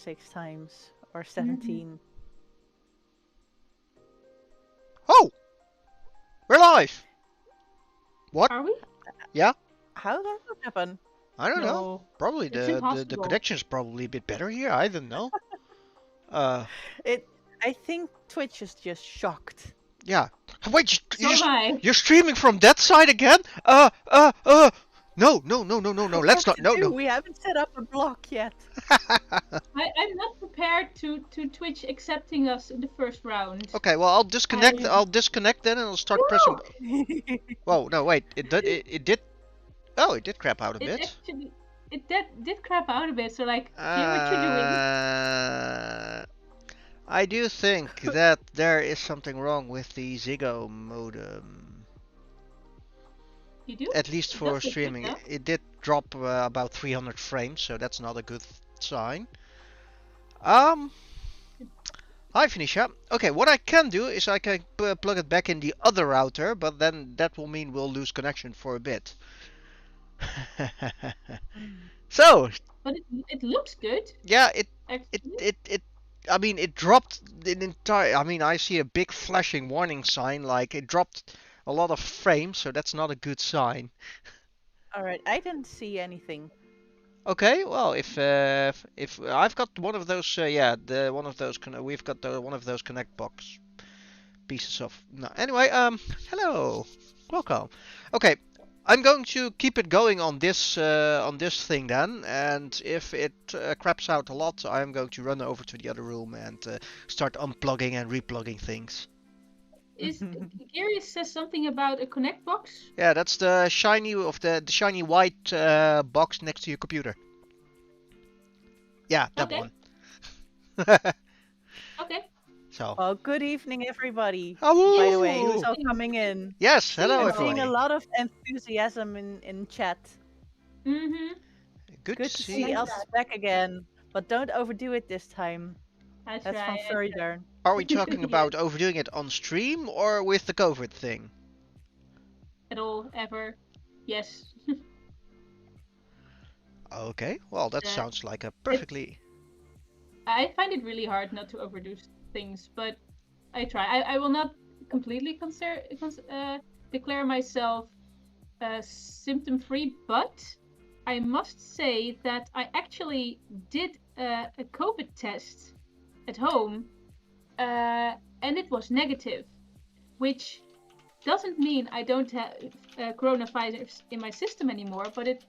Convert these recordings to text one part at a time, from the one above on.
6 times or Mhm. 17. Oh, we're live. What? Are we? Yeah, How does that happen? I don't know. No, Probably it's the impossible. connection's probably a bit better here. I don't know. Uh, It. I think Twitch is just shocked. yeah. Wait, So am I. you're streaming from that side again? No, no, no, no, no, no. Let's What not. to No, do? no. We haven't set up a block yet. I'm not prepared to Twitch accepting us in the first round. Okay, well I'll I disconnect. I'll disconnect then, and I'll start pressing. no, Whoa, no, wait. It did. Oh, it did crap out a it bit. actually it did crap out a bit. So like, hear what you're doing. Uh, I do think that there is something wrong with the Ziggo modem. You do? At least It for does look good streaming. though. It did drop about 300 frames, so that's not a good sign. Um, Hi Finisha. Okay, what I can do is I can plug it back in the other router, but then that will mean we'll lose connection for a bit. So, But it looks good yeah, actually. I mean, it dropped an entire. I mean, I see a big flashing warning sign, like it dropped a lot of frames, so that's not a good sign. All right, I didn't see anything. Okay, well, if I've got one of those, yeah, the one of those, we've got one of those connect box pieces of. No, anyway, hello, welcome. Okay, I'm going to keep it going on this thing then, and if it craps out a lot, I'm going to run over to the other room and start unplugging and replugging things. Is Gary says something about a connect box? Yeah, that's the shiny of the shiny white box next to your computer. Yeah, that Okay. one. Okay. So. Well, good evening, everybody. Hello. By the way, who's all coming in? Yes, hello I'm seeing everybody. a lot of enthusiasm in chat. Mm-hmm. Good Good to to see see you. us back again, but don't overdo it this time. That's That's from right. Furrydarn. Are we talking Yeah. about overdoing it on stream or with the COVID thing? At all, ever. Yes. Okay, well that Uh, sounds like a perfectly. I find it really hard not to overdo things, but I try. I will not completely declare myself symptom free, but I must say that I actually did a COVID test at home, and it was negative, which doesn't mean I don't have coronavirus in my system anymore, but it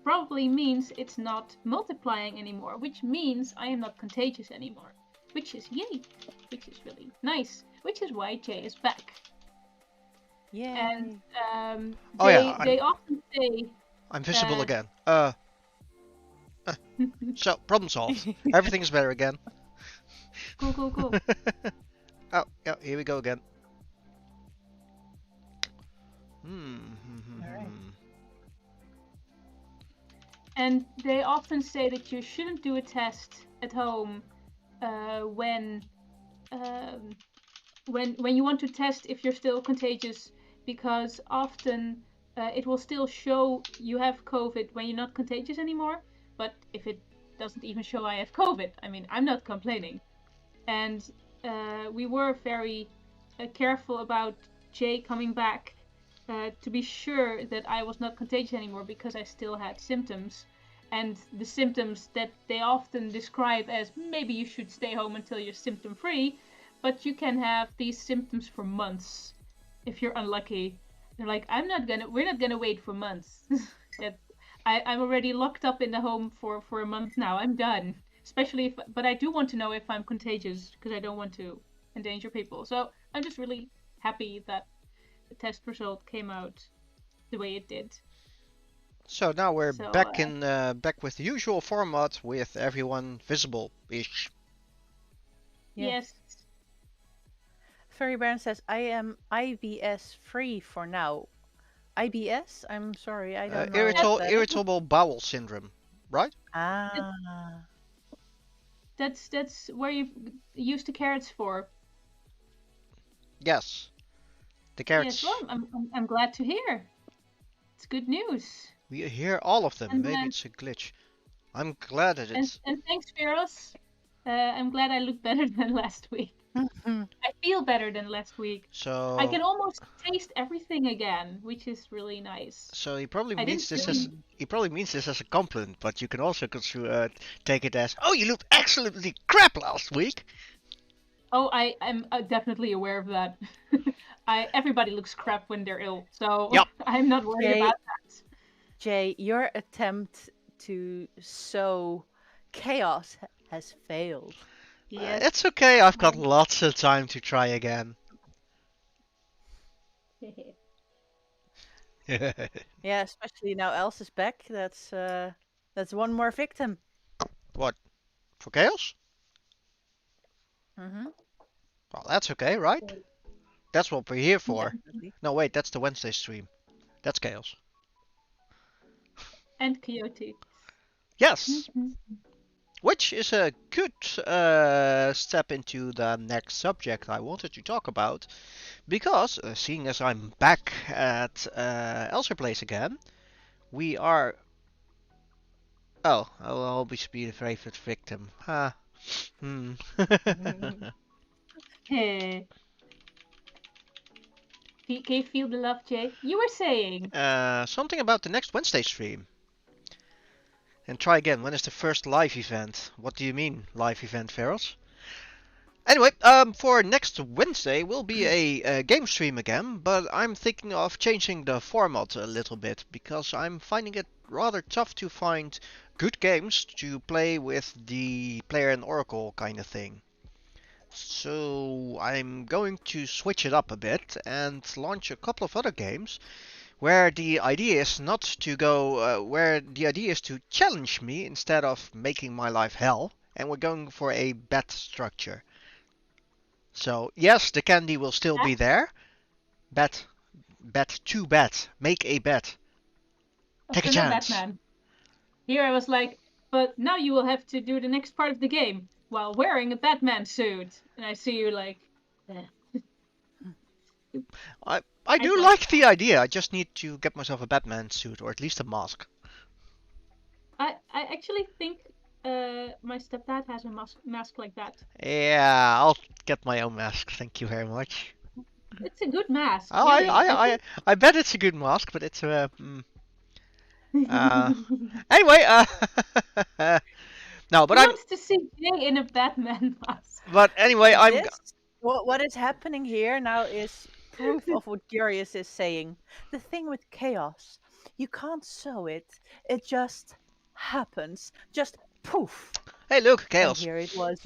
probably means it's not multiplying anymore, which means I am not contagious anymore, which is yay, which is really nice, which is why Jay is back. Yeah. And Oh yeah, they often say, I'm visible uh, again. So problem solved. Everything is better again. cool. Oh yeah, here we go again. Alright. And they often say that you shouldn't do a test at home when you want to test if you're still contagious, because often it will still show you have COVID when you're not contagious anymore. But if it doesn't even show I have COVID, I mean, I'm not complaining. And we were very careful about Jay coming back to be sure that I was not contagious anymore, because I still had symptoms. And the symptoms that they often describe as maybe you should stay home until you're symptom free, but you can have these symptoms for months if you're unlucky. They're like, we're not gonna wait for months. I'm already locked up in the home for a month now. I'm done. Especially but I do want to know if I'm contagious, because I don't want to endanger people. So I'm just really happy that the test result came out the way it did. So now we're So, back with the usual format with everyone visible-ish. Yes. Furry Baron says, I am IBS free for now. IBS? I'm sorry, I don't know. what that is. Irritable bowel syndrome, right? Ah. That's where you use the carrots for. Yes. The carrots. Yes, well, I'm glad to hear. It's good news. We hear all of them. And Maybe it's a glitch. I'm glad that it's. And thanks, Fearless. I'm glad I look better than last week. I feel better than last week. I So can almost taste everything again, which is really nice. so he probably I means didn't this as really. he probably means this as a compliment, but you can also take it as, oh, you looked absolutely crap last week. Oh, I'm definitely aware of that. I everybody looks crap when they're ill, so Yep. I'm not worried Jay, about that. Jay, your attempt to sow chaos has failed. Yes. It's okay. I've got lots of time to try again. Yeah, especially now Else is back. That's one more victim. What? For chaos? Mm-hmm. Well, that's okay, right? That's what we're here Yeah, for. Definitely. No, wait, that's the Wednesday stream. That's chaos. and Coyote. Yes, Mhm. which is a good step into the next subject I wanted to talk about. Because, seeing as I'm back at Elser Place again, we are. Oh, I'll always be the favorite victim. Huh. Hmm. Hey, can you feel the love, Jay? You were saying. Something about the next Wednesday stream. And try again. When is the first live event? What do you mean, live event, Feroz? Anyway, for next Wednesday will be a game stream again, but I'm thinking of changing the format a little bit because I'm finding it rather tough to find good games to play with the player and oracle kind of thing. So I'm going to switch it up a bit and launch a couple of other games where the idea is not to go, where the idea is to challenge me instead of making my life hell, and we're going for a bet structure. So yes, the candy will still That be there. Bet, bet to bet, make a bet, take a so no chance. Batman. Here I was like, but now you will have to do the next part of the game while wearing a Batman suit. And I see you like, eh. I I'd do like like the idea. I just need to get myself a Batman suit or at least a mask. I actually think my stepdad has a mask like that. Yeah, I'll get my own mask. Thank you very much. It's a good mask, Oh, really. I think I bet it's a good mask, but it's a. Uh, he anyway, no, but I'm. wants to see Jay in a Batman mask. But anyway, I'm. This, what is happening here now is proof of what Gurius is saying. The thing with chaos, you can't sow it. It just happens. Just poof. Hey, look, And chaos. here it was.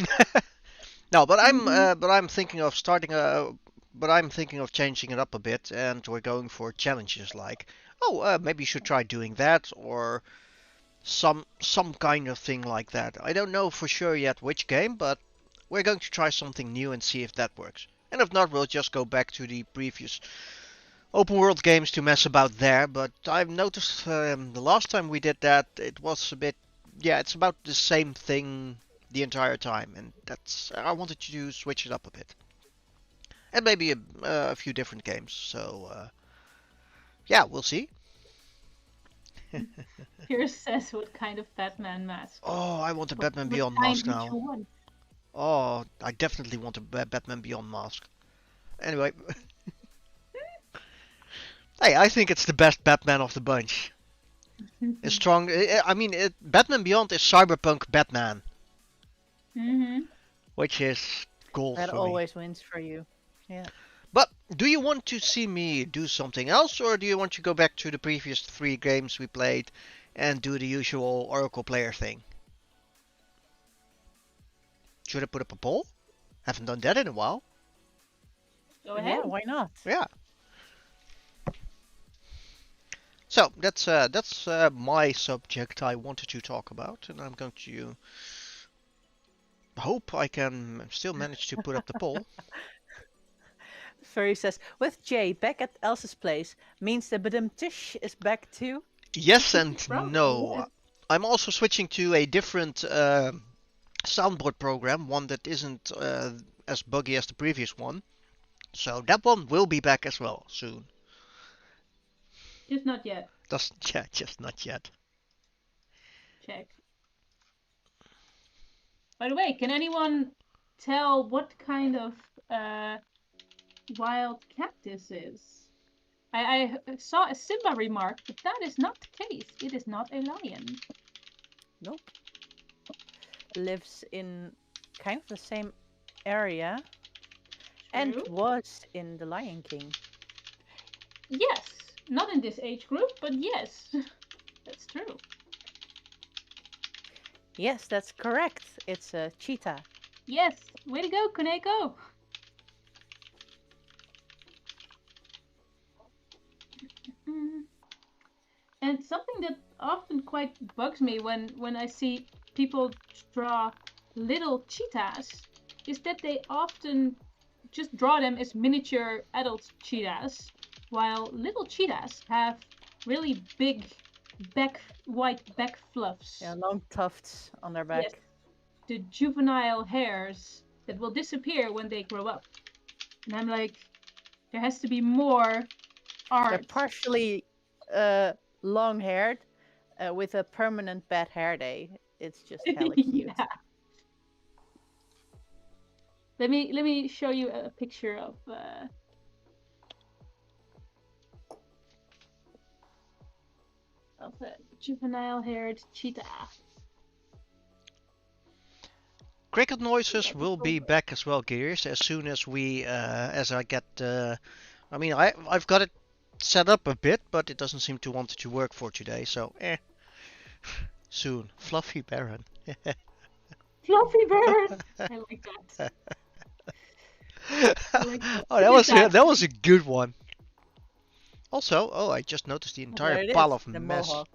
No, but Hmm. I'm thinking of starting a. But I'm thinking of changing it up a bit, and we're going for challenges like, oh, maybe you should try doing that, or some kind of thing like that. I don't know for sure yet which game, but we're going to try something new and see if that works. And if not, we'll just go back to the previous open world games to mess about there. But I've noticed the last time we did that, it was a bit, yeah, it's about the same thing the entire time, and that's I wanted to switch it up a bit, and maybe a few different games. So yeah, we'll see. Pierce says what kind of Batman mask. Oh, I want a Batman What Beyond kind mask would now. you want? Oh, I definitely want a Batman Beyond mask. Anyway, hey, I think it's the best Batman of the bunch. It's strong. I mean, Batman Beyond is cyberpunk Batman, Hmm. which is gold That for me. always wins for you. Yeah. But do you want to see me do something else, or do you want to go back to the previous three games we played and do the usual Oracle player thing? Should I put up a poll? Haven't done that in a while. Go Yeah, ahead. why not? Yeah. So that's my subject I wanted to talk about, and I'm going to hope I can still manage to put up the poll. Furry says, with Jay back at Elsa's place, means the Badum Tish is back too? Yes and Probably, no. yes. I'm also switching to a different soundboard program, one that isn't as buggy as the previous one. So that one will be back as well soon. Just not yet. Doesn't yeah, just not yet. Check. By the way, can anyone tell what kind of wild cat this is? I saw a Simba remark, but that is not the case. It is not a lion. Nope. Lives in kind of the same area and True. was in The Lion King. Yes. Not in this age group, but yes. That's true. Yes, that's correct. It's a cheetah. Yes. Way to go, Koneko. Mm. And something that often quite bugs me when I see people draw little cheetahs is that they often just draw them as miniature adult cheetahs, while little cheetahs have really big white back fluffs. Yeah, long tufts on their Yes, back. the juvenile hairs that will disappear when they grow up. And I'm like, there has to be more art. They're partially long-haired with a permanent bad hair day. It's just hella cute. Yeah. Let me show you a picture of a juvenile-haired cheetah. Cricket noises will be back as well, Gears, as soon as as I get. I mean, I've got it set up a bit, but it doesn't seem to want to work for today. So, soon, Fluffy Baron. Fluffy bird. I like that. I like that. Oh, that was a good one. Also, oh, I just noticed the entire There it pile is, of the mess. mohawk.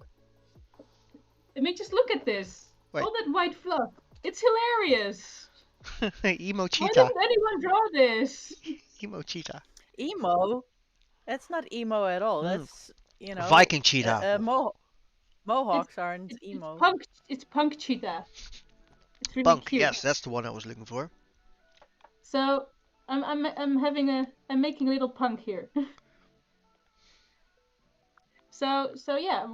I mean, just look at this. Wait. All that white fluff. It's hilarious. Emo Why cheetah. didn't anyone draw this? Emo cheetah. Emo? That's not emo at all. That's, you know, Viking cheetah. Mohawks aren't It's emo. punk. It's punk cheetah. It's really Punk. cute. Yes, that's the one I was looking for. So I'm making a little punk here. So yeah,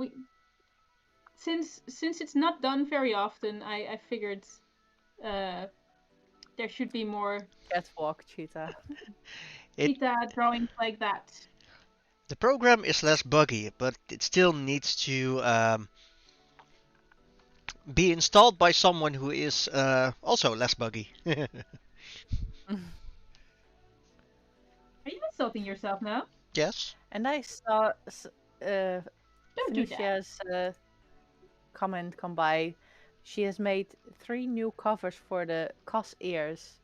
since it's not done very often, I figured there should be more Catwalk cheetah. cheetah drawings like that. The program is less buggy, but it still needs to be installed by someone who is also less buggy. Are you insulting yourself now? Yes. And I saw Don't do that. Felicia's comment come by. She has made 3 new covers for the Cos ears.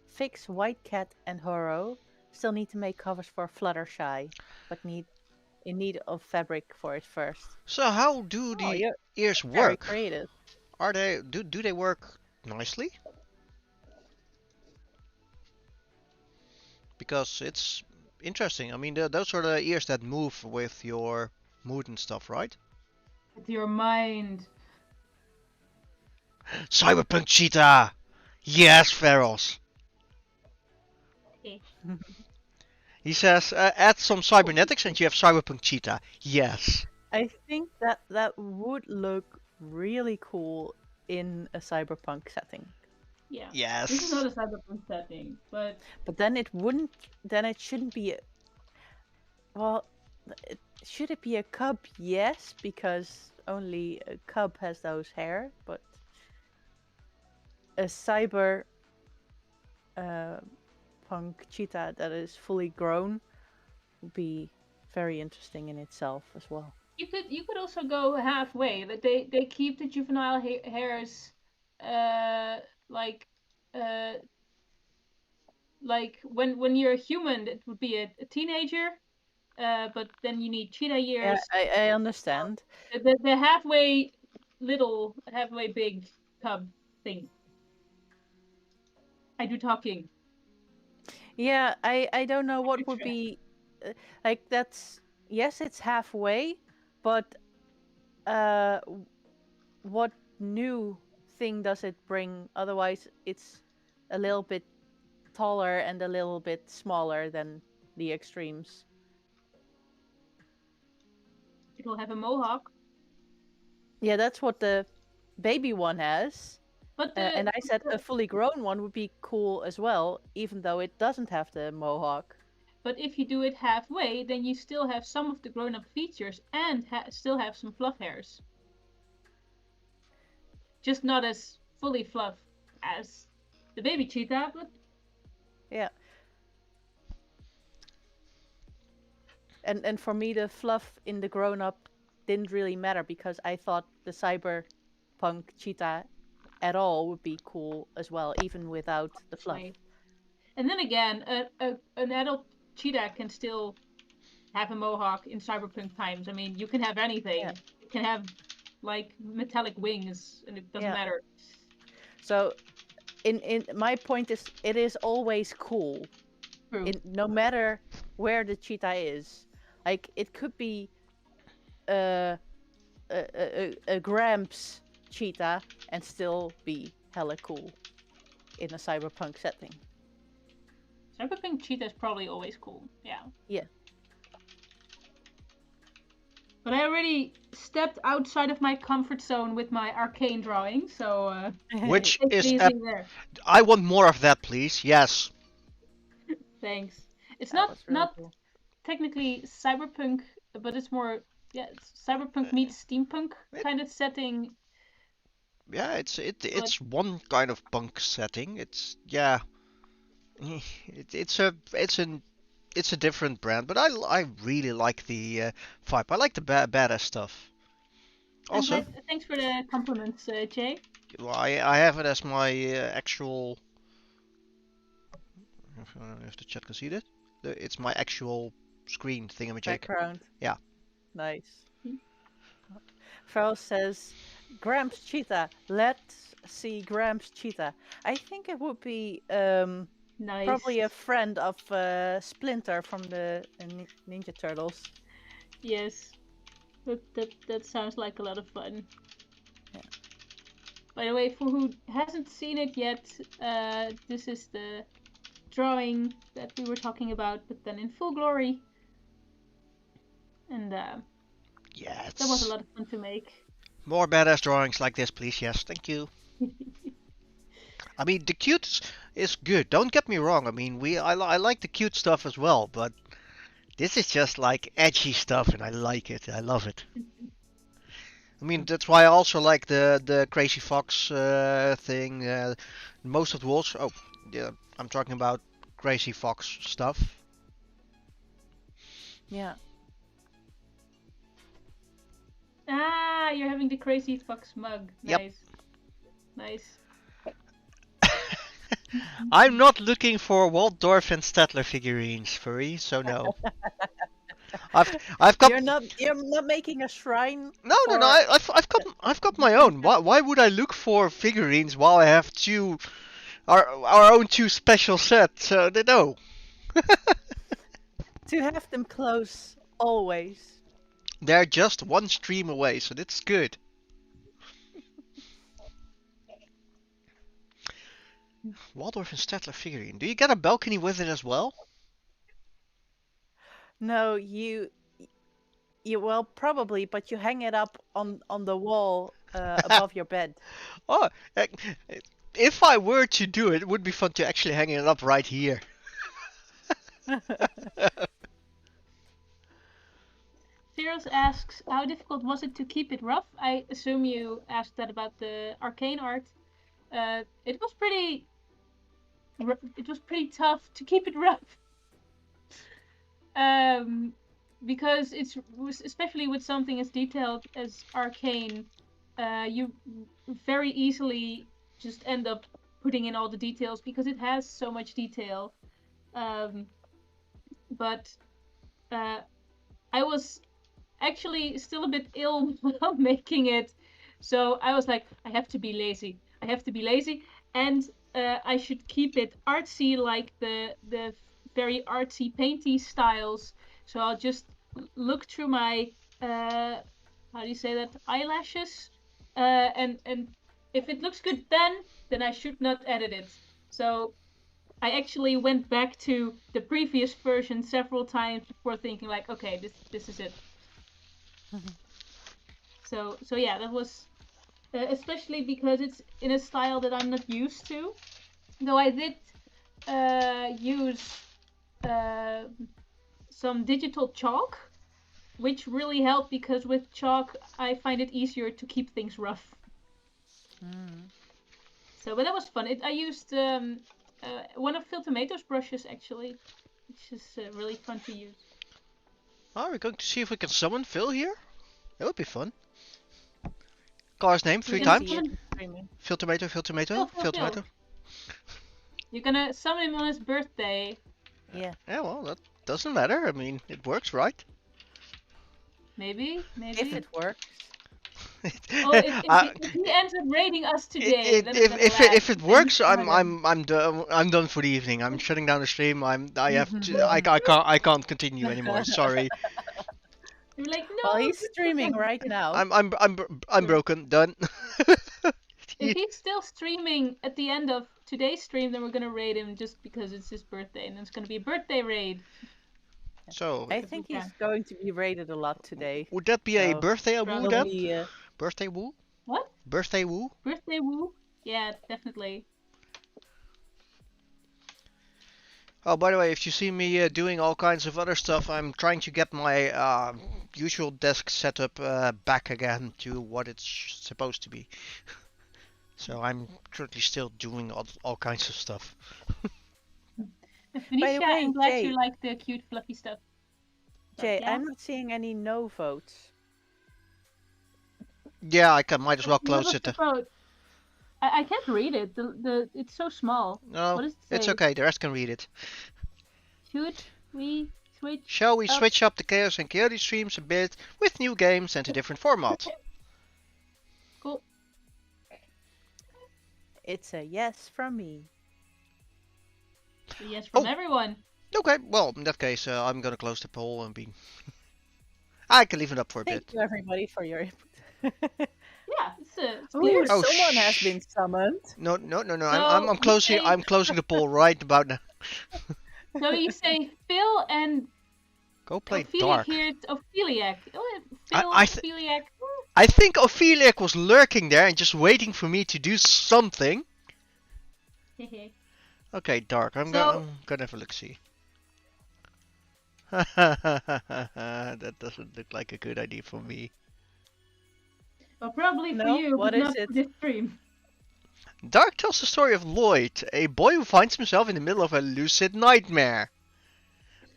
Fix White Cat and Horo. Still need to make covers for Fluttershy, but in need of fabric for it first. So how do Oh, the you're ears very work? creative. Are they do they work nicely? Because it's interesting. I mean, those are the ears that move with your mood and stuff, right? With your mind. Cyberpunk cheetah. Yes, Feros. Eh. He says, add some cybernetics and you have cyberpunk cheetah. Yes. I think that would look really cool in a cyberpunk setting. Yeah. Yes. This is not a cyberpunk setting, but then it wouldn't. Then it shouldn't be. Well, should it be a cub? Yes, because only a cub has those hair. But a cyber punk cheetah that is fully grown would be very interesting in itself as well. you could also go halfway. That they keep the juvenile hairs, like uh like when you're a human, it would be a teenager. But then you need cheetah Yeah, years. I understand. The halfway little, halfway big cub thing. I do talking. Yeah, I don't know what would be like that's yes, it's halfway, but what new thing does it bring? Otherwise, it's a little bit taller and a little bit smaller than the extremes. It will have a mohawk. Yeah, that's what the baby one has. But And I said a fully grown one would be cool as well, even though it doesn't have the mohawk. but if you do it halfway, then you still have some of the grown-up features and still have some fluff hairs. Just not as fully fluff as the baby cheetah, but Yeah. And for me, the fluff in the grown up didn't really matter because I thought the cyberpunk cheetah at all would be cool as well, even without the fluff. right. And then again, an adult cheetah can still have a mohawk in cyberpunk times. I mean, you can have anything. Yeah. You can have like metallic wings, and it doesn't Yeah. matter. So, in my point is, it is always cool, True. no matter where the cheetah is. Like it could be a Gramps cheetah and still be hella cool in a cyberpunk setting. Cyberpunk cheetah is probably always cool. Yeah. Yeah. But I already stepped outside of my comfort zone with my arcane drawing, so Which take it is easy there. I want more of that, please. Yes. Thanks. It's That was really not cool. technically cyberpunk, but it's more it's cyberpunk meets steampunk kind of setting. Yeah, it's one kind of punk setting. It's it's a different brand, but I really like the vibe. I like the badass stuff. I'm Also, glad. Thanks for the compliments, Jay. well, I have it as my actual. I don't know if the chat can see that. It's my actual screen thingamajig. Background. Yeah. Nice. Hmm. Farrell says, Gramps cheetah. Let's see Gramps cheetah. I think it would be Nice. probably a friend of Splinter from the Ninja Turtles. Yes. That sounds like a lot of fun. Yeah. By the way, for who hasn't seen it yet, this is the drawing that we were talking about, but then in full glory. And Yeah, that was a lot of fun to make. More badass drawings like this, please. Yes, thank you. I mean, the cute is good. Don't get me wrong. I mean, I like the cute stuff as well, but this is just like edgy stuff, and I like it. I love it. I mean, that's why I also like the Crazy Fox thing. Most of the walls. Oh, yeah, I'm talking about Crazy Fox stuff. Yeah. Ah, you're having the Crazy Fox mug. Yep. Nice. Nice. I'm not looking for Waldorf and Statler figurines, furry. So no. I've got. You're not making a shrine. No, no, no. I've got my own. Why would I look for figurines while I have our own two special sets? So no. To have them close always. They're just one stream away, so that's good. Waldorf and Statler figurine. Do you get a balcony with it as well? No, you well probably, but you hang it up on the wall above your bed. Oh, if I were to do it, it would be fun to actually hang it up right here. Zeros asks, how difficult was it to keep it rough? I assume you asked that about the arcane art. It was pretty tough to keep it rough. Because it's especially with something as detailed as arcane, you very easily just end up putting in all the details because it has so much detail. But I was actually still a bit ill while making it, so I was like, I have to be lazy. I have to be lazy, and I should keep it artsy, like the very artsy, painty styles. So I'll just look through my how do you say that, eyelashes, and if it looks good, then I should not edit it. So I actually went back to the previous version several times before thinking like, okay, this is it. So yeah, that was especially because it's in a style that I'm not used to. Though I did use uh, some digital chalk, which really helped because with chalk I find it easier to keep things rough. Mm. So, but that was fun. I used one of Phil Tomato's brushes actually, which is really fun to use. Are we going to see if we can summon Phil here? That would be fun. Call his name You're three gonna See times. it summon streaming. Phil Tomato, Phil Phil, Tomato, Phil, Phil Phil. Tomato. You're gonna summon him on his birthday. Yeah. Yeah, well, that doesn't matter. I mean, it works, right? Maybe, If maybe. it works. Oh, if he ends up raiding us today, then I'm gonna laugh. If it Then you works, summon him. I'm done for the evening. I'm shutting down the stream. I can't continue anymore. Sorry. You're like, Well, no, he's just streaming right now. I'm broken. Done. if he's still streaming at the end of today's stream, then we're gonna raid him just because it's his birthday, and it's gonna be a birthday raid. So, I Because we think he's can. going to be rated a lot today. would that be a So birthday woo he'll then? Probably. be. Birthday woo? What? Birthday woo? Birthday woo? Yeah, definitely. Oh, by the way, if you see me doing all kinds of other stuff, I'm trying to get my usual desk setup back again to what it's supposed to be. So I'm currently still doing all kinds of stuff. By the Venetia, way, I'm glad Jay, you like the cute fluffy stuff. But Jay, yeah. I'm not seeing any no votes. Yeah, might as well What close was it. the vote? I can't read it. The it's so small. No, What does it it's say? okay. The rest can read it. Should we switch? Shall we up? switch up the Chaos and Chaotic streams a bit with new games and a different format? Cool. It's a yes from me. So yes from Oh. everyone. Okay, well, in that case, I'm gonna close the poll and be. I can leave it up for a Thank bit. you, everybody, for your input. Yeah, it's Ooh, clear. Oh, someone has been summoned. No, no, no, no. So I'm we closing. say, I'm closing the poll right about now. so you say Phil and Go play Ophelia dark. here. Opheliac. Oh, I- Phil, I th- Opheliac. I think Opheliac was lurking there and just waiting for me to do something. Okay, dark. I'm gonna have a look see. That doesn't look like a good idea for me. Well, probably for No? you, What but is not it? for this stream. Dark tells the story of Lloyd, a boy who finds himself in the middle of a lucid nightmare.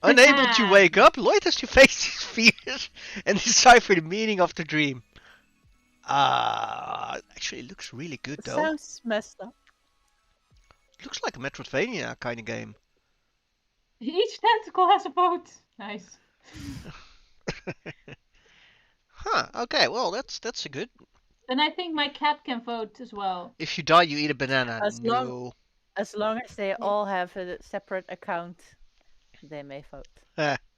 Unable to wake up, Lloyd has to face his fears and decipher the meaning of the dream. Actually, it looks really good though. Sounds messed up. Looks like a Metroidvania kind of game. Each tentacle has a vote. Nice. Huh, okay, well, that's a good. Then I think my cat can vote as well. If you die, you eat a banana. As No. As long as they all have a separate account, they may vote.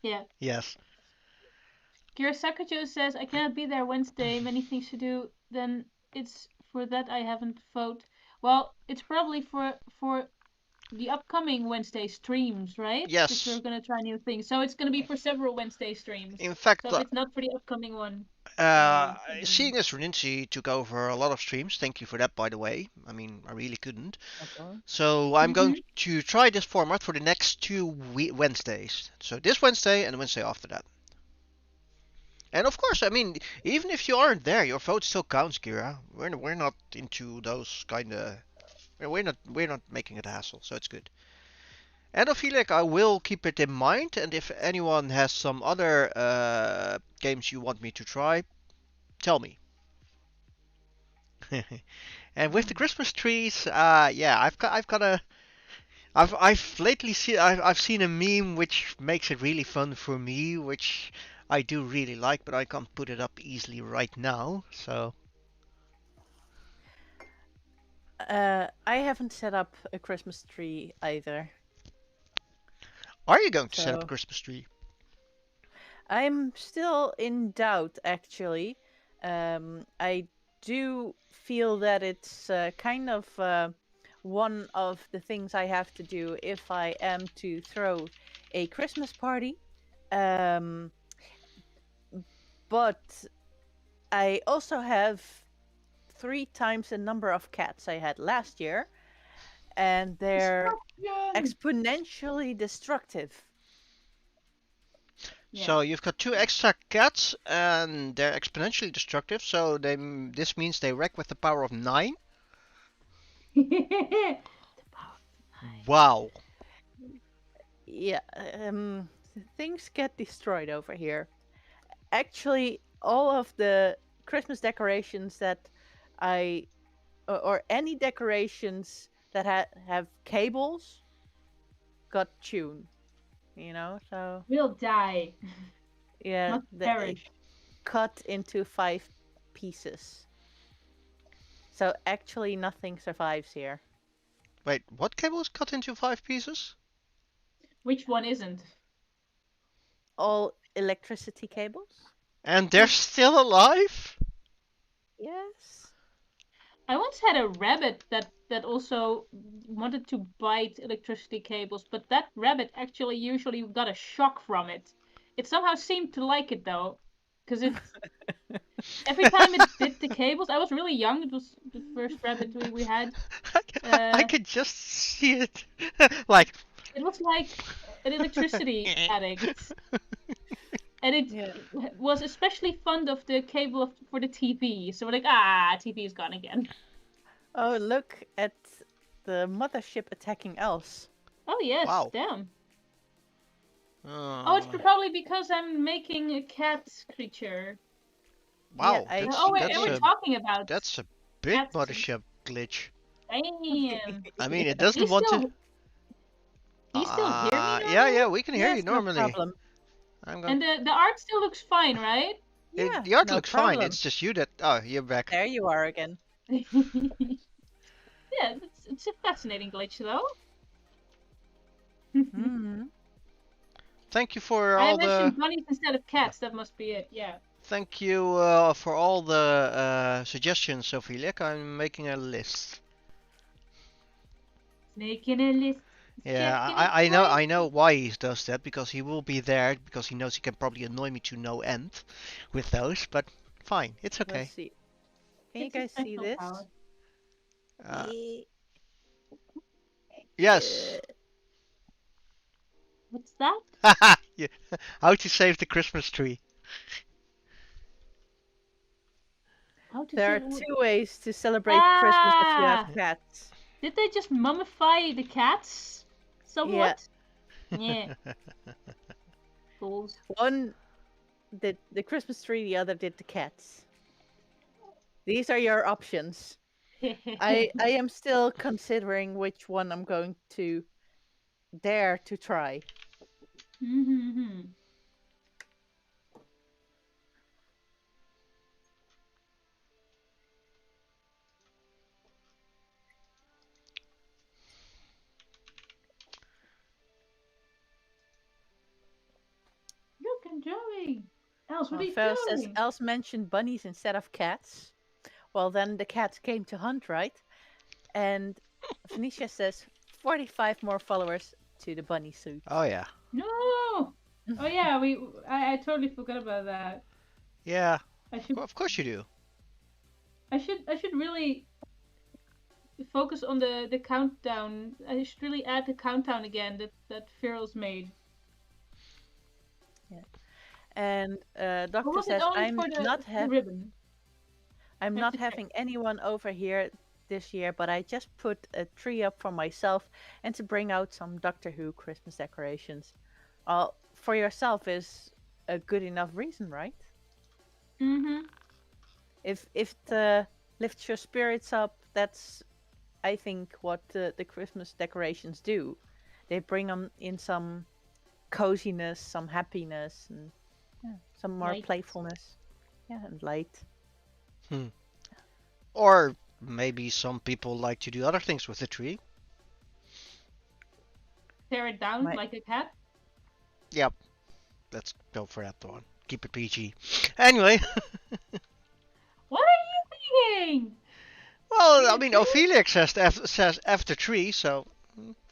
Yeah. Yes. Kirasakajo says, I cannot be there Wednesday, many things to do. Then it's for that I haven't vote. Well, it's probably for the upcoming Wednesday streams, right? Yes. Because we're gonna try new things. So it's gonna be for several Wednesday streams. In fact, So if it's not for the upcoming one. seeing as Reninci took over a lot of streams, thank you for that, by the way. I mean, I really couldn't. Okay. So I'm going to try this format for the next 2 Wednesdays. So this Wednesday and the Wednesday after that. And of course, I mean, even if you aren't there, your vote still counts, Kira. We're not into those kind of. We're not making it a hassle, so it's good. And I feel like I will keep it in mind, and if anyone has some other games you want me to try, tell me. And with the Christmas trees, yeah, I've lately seen I've seen a meme which makes it really fun for me, which I do really like, but I can't put it up easily right now. So I haven't set up a Christmas tree either. are you going to set up a Christmas tree? I'm still in doubt, actually. I do feel that it's kind of one of the things I have to do if I am to throw a Christmas party. But I also have 3 times the number of cats I had last year, and they're Destruction! exponentially destructive. Yeah. So you've got two extra cats, and they're exponentially destructive. So this means they wreck with the power of 9. The power of Wow. Yeah, things get destroyed over here. Actually, all of the Christmas decorations that I or any decorations that have cables got tuned, so will die, yeah, not perish. cut into 5 pieces. So actually nothing survives here. Wait, what cable is cut into 5 pieces? Which one isn't? All electricity cables? And they're Yeah. still alive? Yes. I once had a rabbit that also wanted to bite electricity cables, but that rabbit actually usually got a shock from it. It somehow seemed to like it though, because it every time it bit the cables. I was really young. It was the first rabbit we had. I Uh, could just see it. Like. it was like an electricity addict, and it Yeah. was especially fond of the cable for the TV. So we're like, TV is gone again. Oh, look at the mothership attacking else. Oh yes, Wow. damn. Oh, it's Uh, probably because I'm making a cat creature. wow, Yeah, Oh wait, and that's we're a talking about that's a big cats. mothership glitch. Damn. I mean, it Yeah. Do doesn't you want to. still do you still hear me Yeah, normally? we can hear you Yes, no normally. problem. I'm going. And the art still looks fine, right? Yeah, The art no looks fine. problem. It's just you that. Oh, you're back. There you are again. Yeah, it's a fascinating glitch though. Hmm. Thank you for I all the. mentioned bunnies instead of cats. That must be it. Yeah. Thank you for all the suggestions, Sophie. I'm making a list. Making a list, Yeah, checking it I know twice. why he does that, because he will be there because he knows he can probably annoy me to no end with those. But fine, it's Let's okay. see. Can you It's a guys see special this? power. Uh, Eh, yes. What's that? Yeah. How to save the Christmas tree. How to There say? are 2 ways to celebrate Christmas if you have Ah! cats. Did they just mummify the cats? Yeah, Somewhat? Yeah, fools. one did the Christmas tree, the other did the cats. These are your options. I am still considering which one I'm going to dare to try. Mhm. Look, I'm drawing. Else, what are Well, you Phil says drawing? Els mentioned bunnies instead of cats. Well, then the cats came to hunt, right? And Venetia says 45 more followers to the bunny suit. Oh yeah. No. Oh yeah, I totally forgot about that. Yeah. I should Of course you do. I should really focus on the countdown. I should really add the countdown again that Feral's made. Yeah. And Or Doctor was it says only for the ribbon? I'm I have not to check. having anyone over here this year, but I just put a tree up for myself and to bring out some Doctor Who Christmas decorations. Well, for yourself is a good enough reason, right? Mm-hmm. If it lifts your spirits up, that's I think what the Christmas decorations do. They bring them in some coziness, some happiness, and yeah, some more Light. playfulness. Yeah, and light. Hmm. Or maybe some people like to do other things with the tree. Tear it down My like a cat. Yep. Let's go for that one. Keep it PG. Anyway. What are you thinking? Well, I Are mean, you Ophelia says after tree, so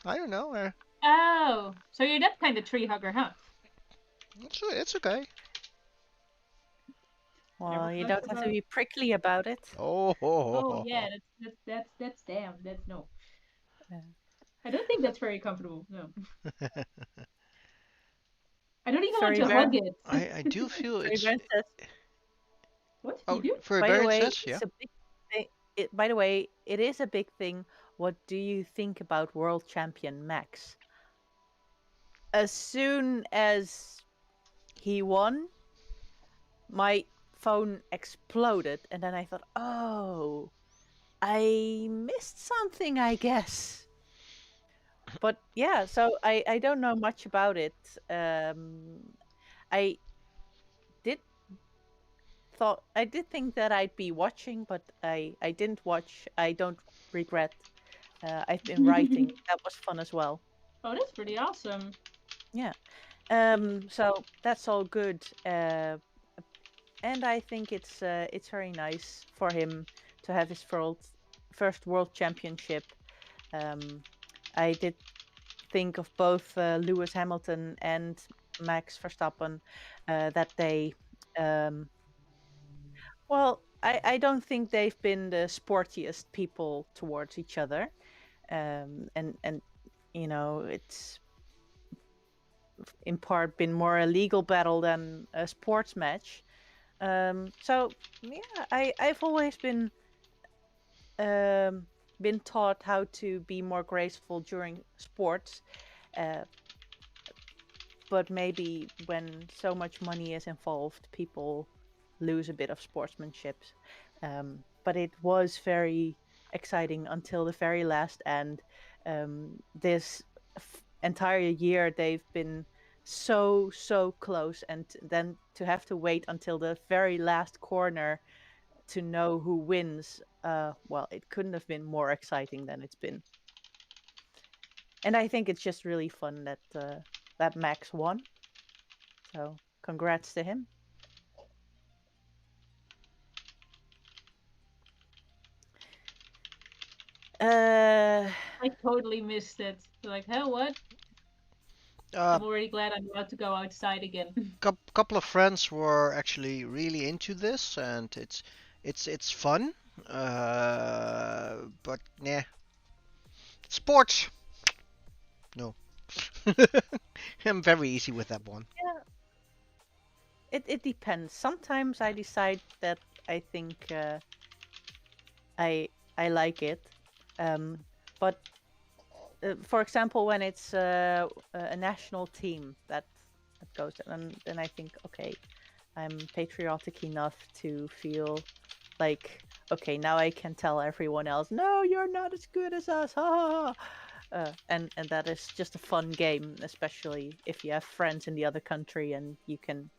I don't know. Oh, so you're that kind of tree hugger, huh? It's okay. Well, Everyone you likes don't to have to go. be prickly about it. Oh, Oh yeah, that's damn. That's no. Uh, I don't think that's very comfortable. No. I don't even want Furry to Bear, hug it. I do feel Furry it's. Bear says, What you Oh, do? for a by the bear it way, says, yeah. it's a big thing. By the way, it is a big thing. What do you think about world champion Max? As soon as he won, my phone exploded, and then I thought, oh, I missed something, I guess. But yeah, so I don't know much about it. I did I did think that I'd be watching, but I didn't watch. I don't regret. I've been writing. That was fun as well. Oh, that's pretty awesome. Yeah. So that's all good. And I think it's very nice for him to have his first world championship. Um, I did think of both Lewis Hamilton and Max Verstappen that they um, well, I don't think they've been the sportiest people towards each other. And it's in part been more a legal battle than a sports match. So yeah, I've always um, been taught how to be more graceful during sports. Uh, but maybe when so much money is involved, people lose a bit of sportsmanship. But it was very exciting until the very last end. This entire year, they've been so close, and then to have to wait until the very last corner to know who wins. Well, it couldn't have been more exciting than it's been. And I think it's just really fun that Max won. So congrats to him. Uh, I totally missed it. Like, hell, what? Uh, I'm already glad I'm allowed to go outside again. couple of friends were actually really into this, and it's fun. But nah, sports. No, I'm very easy with that one. yeah, it depends. Sometimes I decide that I think I I like it, um, but for example, when it's a national team that goes, and then I think, okay, I'm patriotic enough to feel like, okay, now I can tell everyone else, no, you're not as good as us, ha ha ha. And that is just a fun game, especially if you have friends in the other country and you can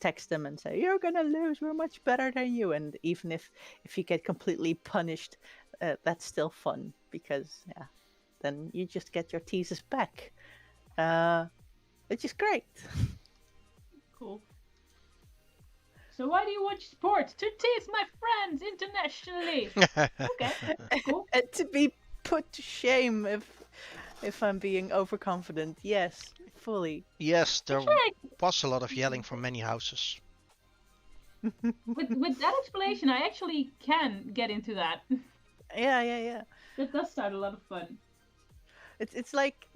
text them and say, you're gonna lose, we're much better than you. And even if you get completely punished, that's still fun because yeah, then you just get your teasers back, uh, which is great. Cool. So why do you watch sports? To tease my friends internationally. Okay, cool. And to be put to shame if I'm being overconfident, yes, fully. Yes, there Actually, was a lot of yelling from many houses. with that explanation, I actually can get into that. Yeah. That does sound a lot of fun. It's like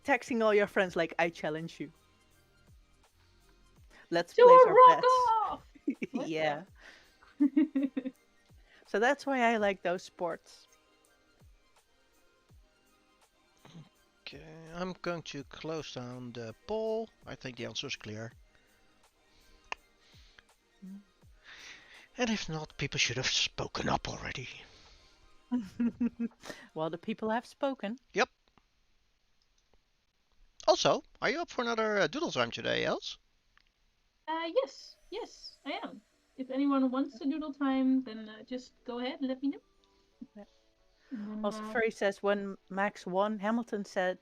texting all your friends like, I challenge you. Let's To place a our rock bets. off. What? Yeah. So that's why I like those sports. Okay, I'm going to close down the poll. I think the answer is clear. And if not, people should have spoken up already. Well, the people have spoken. Yep. Also, are you up for another Doodle Time today, Els? Yes, I am. If anyone wants to doodle time, then just go ahead and let me know. Yeah. And Also, then, Furry says when Max won, Hamilton said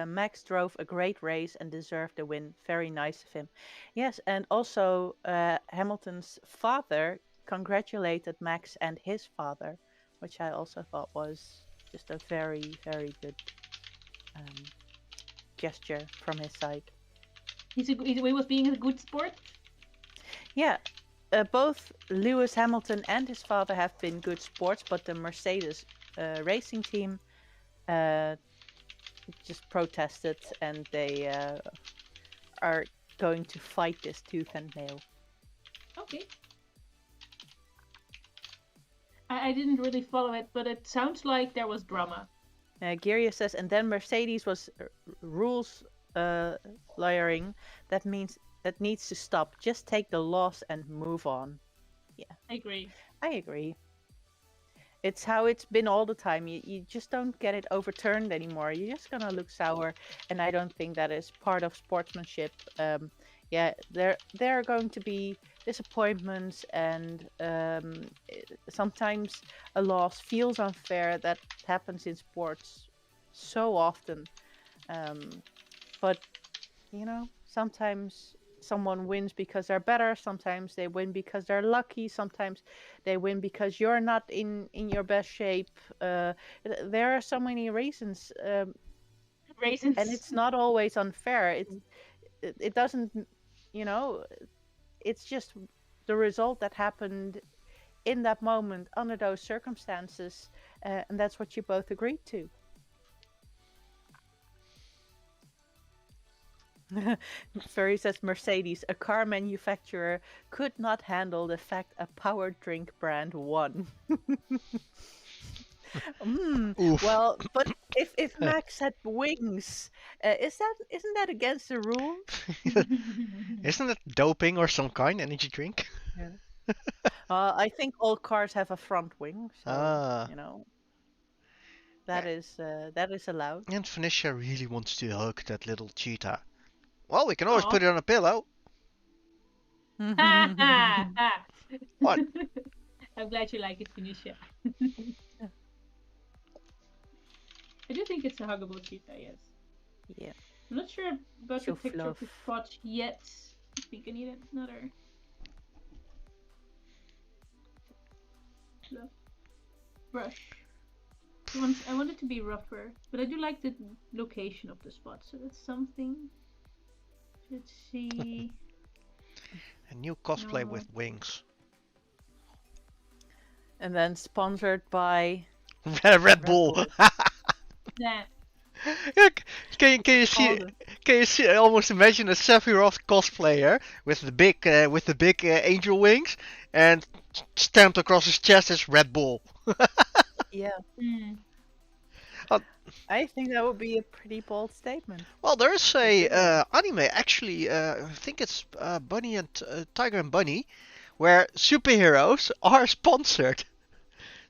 Max drove a great race and deserved the win. Very nice of him. Yes, and also Hamilton's father congratulated Max and his father, which I also thought was just a very good um, gesture from his side. he was being a good sport. Yeah, both Lewis Hamilton and his father have been good sports, but the Mercedes racing team uh, just protested, and they are going to fight this tooth and nail. Okay. I didn't really follow it, but it sounds like there was drama. Geria says, and then Mercedes was rules lawyering. That means that needs to stop. Just take the loss and move on. Yeah, I agree. I agree. It's how it's been all the time. You just don't get it overturned anymore. You're just gonna look sour, and I don't think that is part of sportsmanship. Yeah, there are going to be disappointments, and sometimes a loss feels unfair. That happens in sports so often. Um, but sometimes someone wins because they're better, sometimes they win because they're lucky, sometimes they win because you're not in your best shape. There are so many reasons, and Raisins. it's not always unfair. It doesn't, you know it's just the result that happened in that moment under those circumstances, and that's what you both agreed to. Ferry says Mercedes, a car manufacturer, could not handle the fact a power drink brand won. Oof. Well, but if Max had wings, isn't that against the rules? Isn't it doping or some kind energy drink? Yeah. I think all cars have a front wing, so Ah. that is allowed. And Venetia really wants to hug that little cheetah. Well, we can always Aw. put it on a pillow. Ha ha ha. What? I'm glad you like it, Phoenicia. I do think it's a huggable cheetah, yes. Yeah, I'm not sure about the she'll picture of fluff. the crotch yet. I think I need another fluff brush. I want it to be rougher, but I do like the location of the spot, so that's something. Let's see. A new cosplay No. with wings. And then sponsored by Red Red Bull. Bull. Nah. Can you see? Can you see? I almost imagine a Sephiroth cosplayer with the big angel wings, and stamped across his chest is Red Bull. Yeah, Mm. Uh, I think that would be a pretty bold statement. well, there's To a do that. anime actually. I think it's Bunny and Tiger and Bunny, where superheroes are sponsored.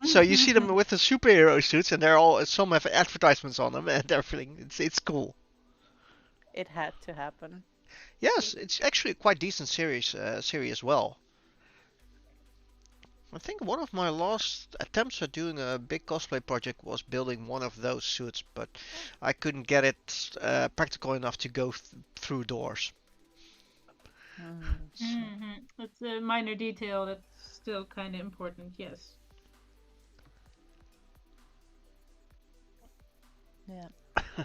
So you see them with the superhero suits, and they're all some have advertisements on them and everything. It's cool. It had to happen. Yes, it's actually a quite decent series as well. I think one of my last attempts at doing a big cosplay project was building one of those suits, but I couldn't get it practical enough to go through doors. Mm-hmm. That's a minor detail that's still kind of important, yes. Yeah. I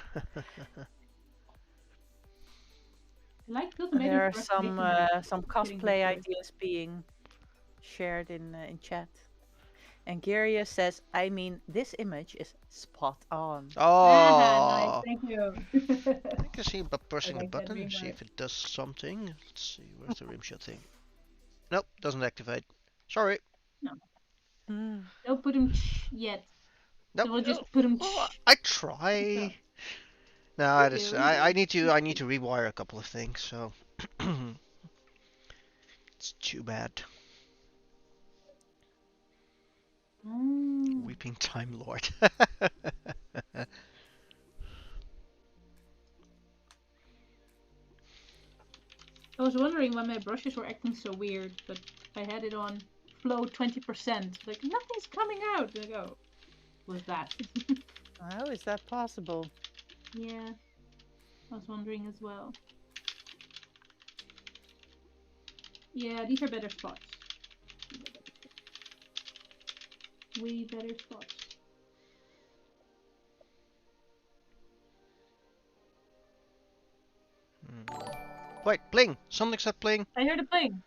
like the And tomato there are brush some making it. some Getting the cosplay choice. ideas being shared in chat. And Geria says, I mean, this image is spot on. Nice, Oh, thank you. I can see by I pressing a like that button, see remark. if it does something. Let's see, where's the rimshot thing? Nope, doesn't activate. Sorry. No, Mm. don't put him yet. Nope. So we'll just put him. Well, I No, try. No, we it is. do. I need to rewire a couple of things. So it's too bad. Mm. Weeping Time Lord. I was wondering why my brushes were acting so weird, but I had it on flow 20%. Like nothing's coming out. Like, oh, was that? How is that possible? Yeah, I was wondering as well. Yeah, these are better spots. Way better spots. Wait, pling! Something said pling. I heard a pling.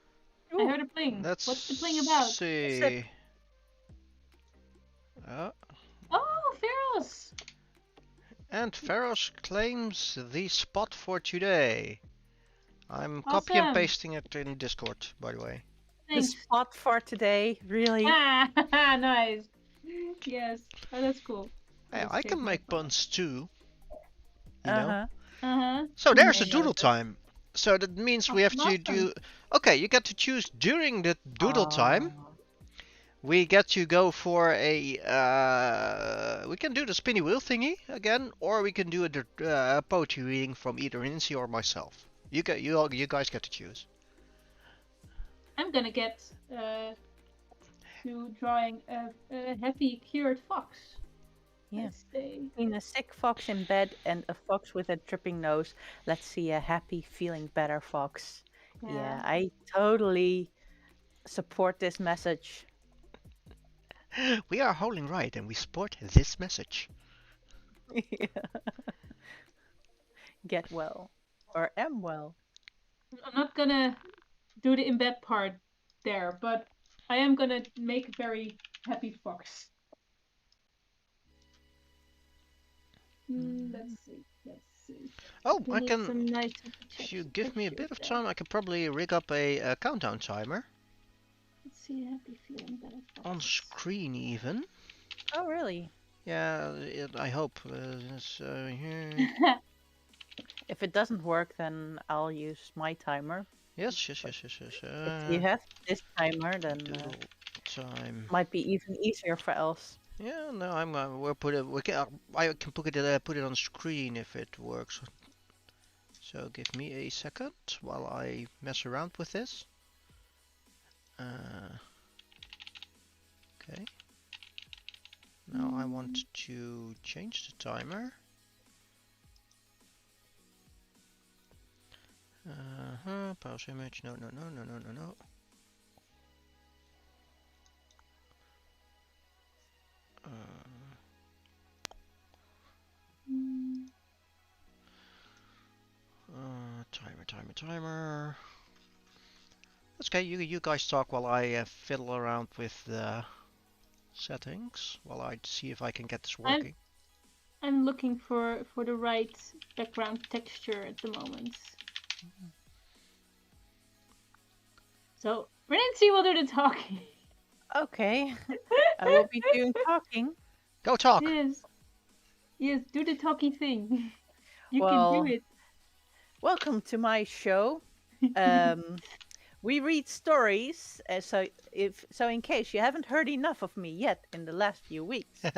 I Ooh, heard a pling. Let's What's the pling about? sip. see. Uh, Oh, Pharaohs! and Feroz claims the spot for today. I'm copy and Awesome. pasting it in Discord, by the way. The Thanks. spot for today, really? Ah, nice. Yes. Oh, that's cool. Hey, Let's I save can my make phone. puns too, you know. Uh-huh. Uh-huh. So there's the Name doodle noted. time. So that means we have to Awesome. do. Okay, you get to choose during the doodle time. Oh, We get to go for a. We can do the spinny wheel thingy again, or we can do a poetry reading from either Nancy or myself. You guys get to choose. I'm gonna get to drawing a happy cured fox. yeah. Let's say. Between a sick fox in bed and a fox with a dripping nose, let's see a happy, feeling better fox. Yeah. Yeah, I totally support this message. We are holding right, and we support this message. Get well. Or am well. I'm not gonna do the in bed part there, but I am gonna make a very happy fox. Let's Mhm. see. Let's see. Oh, We I need can. some nice If you give me a textures bit of there. time, I can probably rig up a countdown timer Let's see. Happy feeling better on foxes. screen, even. Oh, really? Yeah, I hope. So here. If it doesn't work, then I'll use my timer. Yes, yes, But yes, yes, yes. if you have this timer, then Doodle time. might be even easier for else. Yeah, no, I'm. We'll put it. I can put it on screen if it works. So give me a second while I mess around with this. Uh, okay. Now I want to change the timer. Pause image. No, no, no, no, no, no, no. Uh, timer. That's okay. You guys talk while I fiddle around with the settings while I see if I can get this I'm working. I'm looking for the right background texture at the moment. So Nancy will do the talking. Okay, I will be doing talking. Go talk. Yes, yes, do the talky thing. You can do Well, it. welcome to my show. Um, we read stories, so in case you haven't heard enough of me yet in the last few weeks,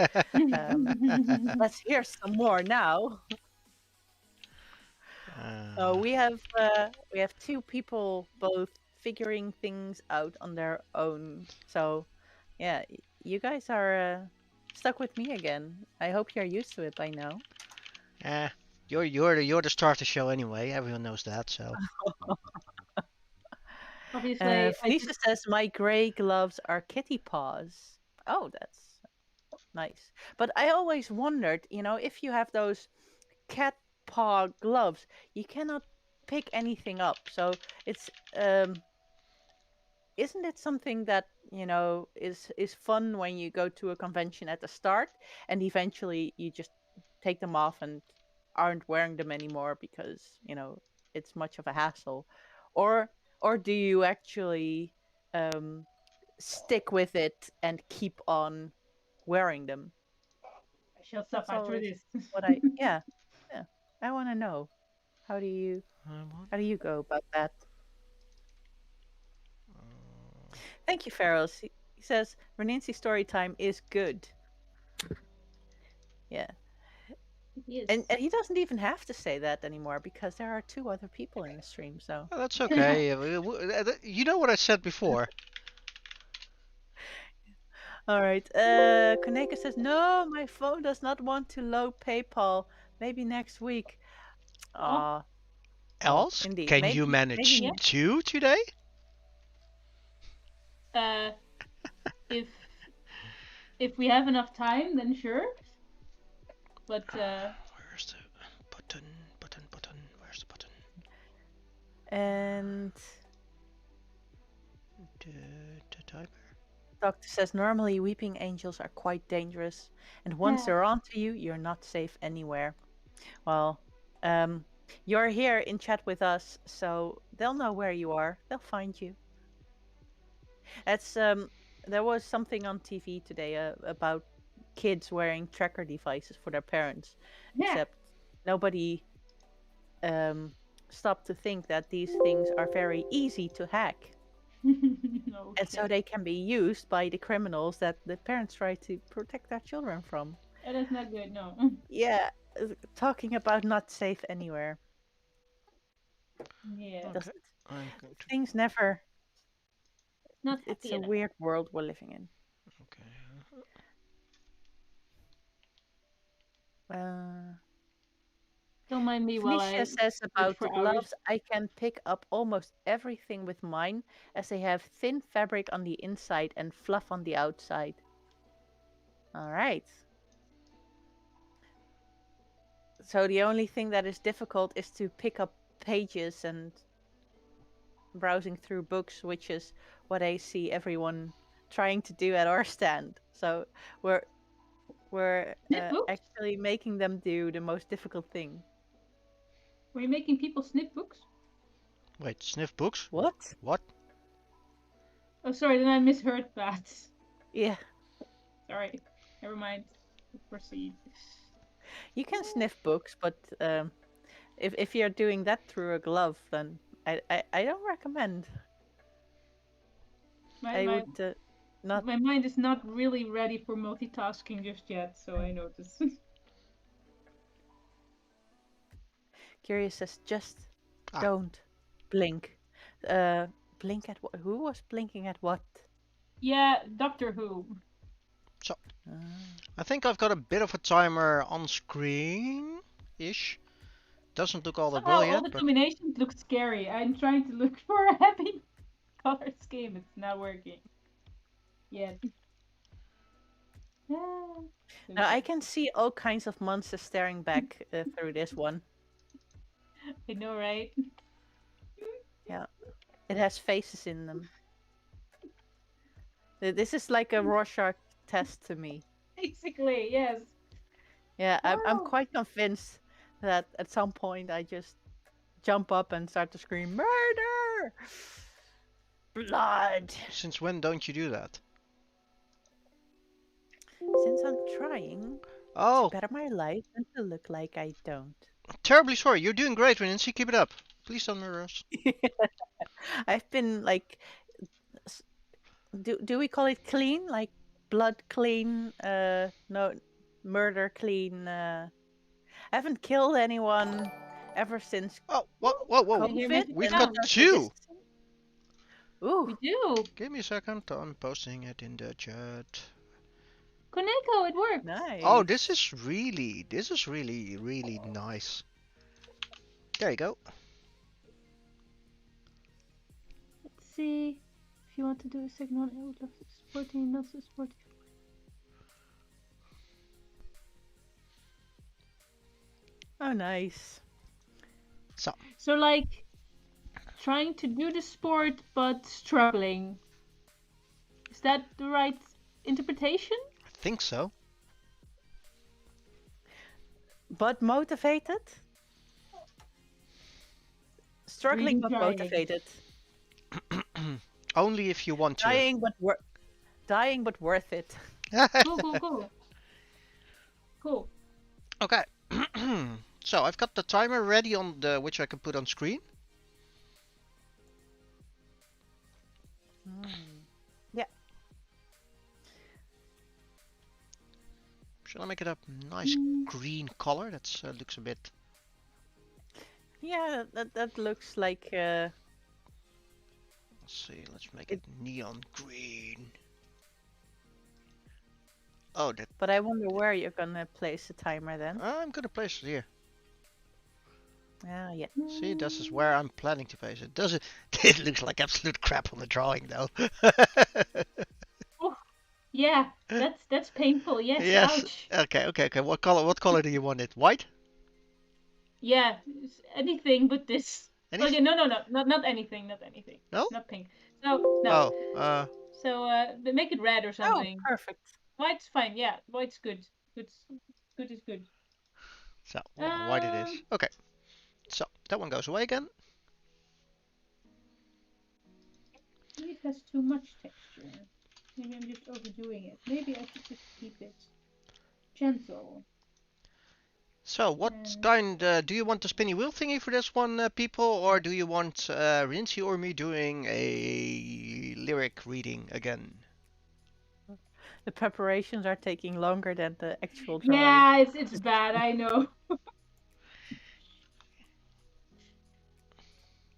um, let's hear some more now. uh, We have two people both figuring things out on their own. So, yeah, you guys are stuck with me again. I hope you're used to it by now. eh, you're the star of the show anyway. Everyone knows that. So Obviously, I Felicia just says my gray gloves are kitty paws. Oh, that's nice. But I always wondered, if you have those cat paw gloves, you cannot pick anything up. So it's isn't it something that is fun when you go to a convention at the start and eventually you just take them off and aren't wearing them anymore because it's much of a hassle, or do you actually um stick with it and keep on wearing them? I shall That's suffer through always this. what I yeah, yeah, I want to know. how do you I want. how do you go about that? Uh, Thank you, Farrell. He says Renancy story time is good. Yeah. Yes. And he doesn't even have to say that anymore because there are two other people in the stream. So, well, that's okay. You know what I said before. all right. Kaneka says, no, my phone does not want to load PayPal. Maybe next week. Oh, Well, Else, indeed. can you Maybe manage yeah. next. two today? Uh, if if we have enough time, then sure. But Where's the button? Button. Where's the button? And the timer. Doctor says normally weeping angels are quite dangerous, and once Yeah. they're onto you, you're not safe anywhere. Well, um, you're here in chat with us, so they'll know where you are. They'll find you. That's There was something on TV today about kids wearing tracker devices for their parents, Yeah. except nobody um stopped to think that these things are very easy to hack. Oh And so shit. they can be used by the criminals that the parents try to protect their children from. That is not good. No. Yeah, talking about not safe anywhere. Yeah. Okay, Doesn't I'm going to. things never? Not It's happy a enough. weird world we're living in. Okay. Uh, Don't mind me while Phoenicia I says search about the for hours. gloves, I can pick up almost everything with mine, as they have thin fabric on the inside and fluff on the outside. All right. So the only thing that is difficult is to pick up pages and browsing through books, which is what I see everyone trying to do at our stand. So we're Snip books? actually making them do the most difficult thing. Were you making people snip books? Wait, sniff books? What? What? Oh, sorry. Then I misheard that. Yeah, Sorry. Never mind. Proceed. you can sniff books, but if you're doing that through a glove, then I don't recommend. My I my would not. my mind is not really ready for multitasking just yet, so I notice. Curious says just Ah, don't blink. Uh, blink at what? Who was blinking at what? Yeah, Doctor Who. so Ah. I think I've got a bit of a timer on screen-ish. Doesn't look all that well Somehow all yet, the but combinations look scary. I'm trying to look for a happy color scheme. It's not working yet. Ah, Now I okay. can see all kinds of monsters staring back through this one. I know, right? Yeah, it has faces in them. This is like a Rorschach test to me. Basically, yes. Yeah, I'm Oh, quite convinced that at some point I just jump up and start to scream murder, blood. since when don't you do that? Since I'm trying to Oh, better my life and to look like I don't. terribly sorry. You're doing great, Nancy. Keep it up. Please don't murder us. I've been like, s- do we call it clean? Like blood clean? No, murder clean. I haven't killed anyone ever since Oh, what? Whoa, I whoa. hear COVID magic We've and got sounds. social two. distancing. Ooh, We do. Give me a second. I'm posting it in the chat. Koneko, it worked. Oh, nice. this is really, really nice. There you go. Let's see. If you want to do a second one, I would love to support you, not to support you. Oh, nice. So, like, trying to do the sport but struggling. Is that the right interpretation? I think so. But motivated? Struggling Really but trying. motivated. Only if you want to. Dying but worth it. Cool, cool, cool. Cool. Okay. So I've got the timer ready on the which I can put on screen. Yeah. Shall I make it a nice green color? That looks a bit. Yeah, that looks like Let's see. Let's make it it, neon green. Oh, that. but I wonder where you're gonna place the timer then. I'm gonna place it here. Ah, yeah. See, this is where I'm planning to place it. Does it? It looks like absolute crap on the drawing, though. Oh, yeah, that's painful. Yes, Yes. ouch. Okay. Okay. Okay. What color? What color do you want it? White? Yeah, anything but this. Any? Okay, no, not anything, not anything, No? not pink. So no, Oh, so make it red or Oh, something. perfect. White's fine. Yeah, white's good. Good, good is good. so white it is. Um, Okay, so that one goes away again. maybe it has too much texture. Maybe I'm just overdoing it. Maybe I should just keep it gentle. So, what And kind do you want the spinny wheel thingy for this one, people, or Yes. do you want Rincy or me doing a lyric reading again? The preparations are taking longer than the actual drawing. yeah, it's bad. I know.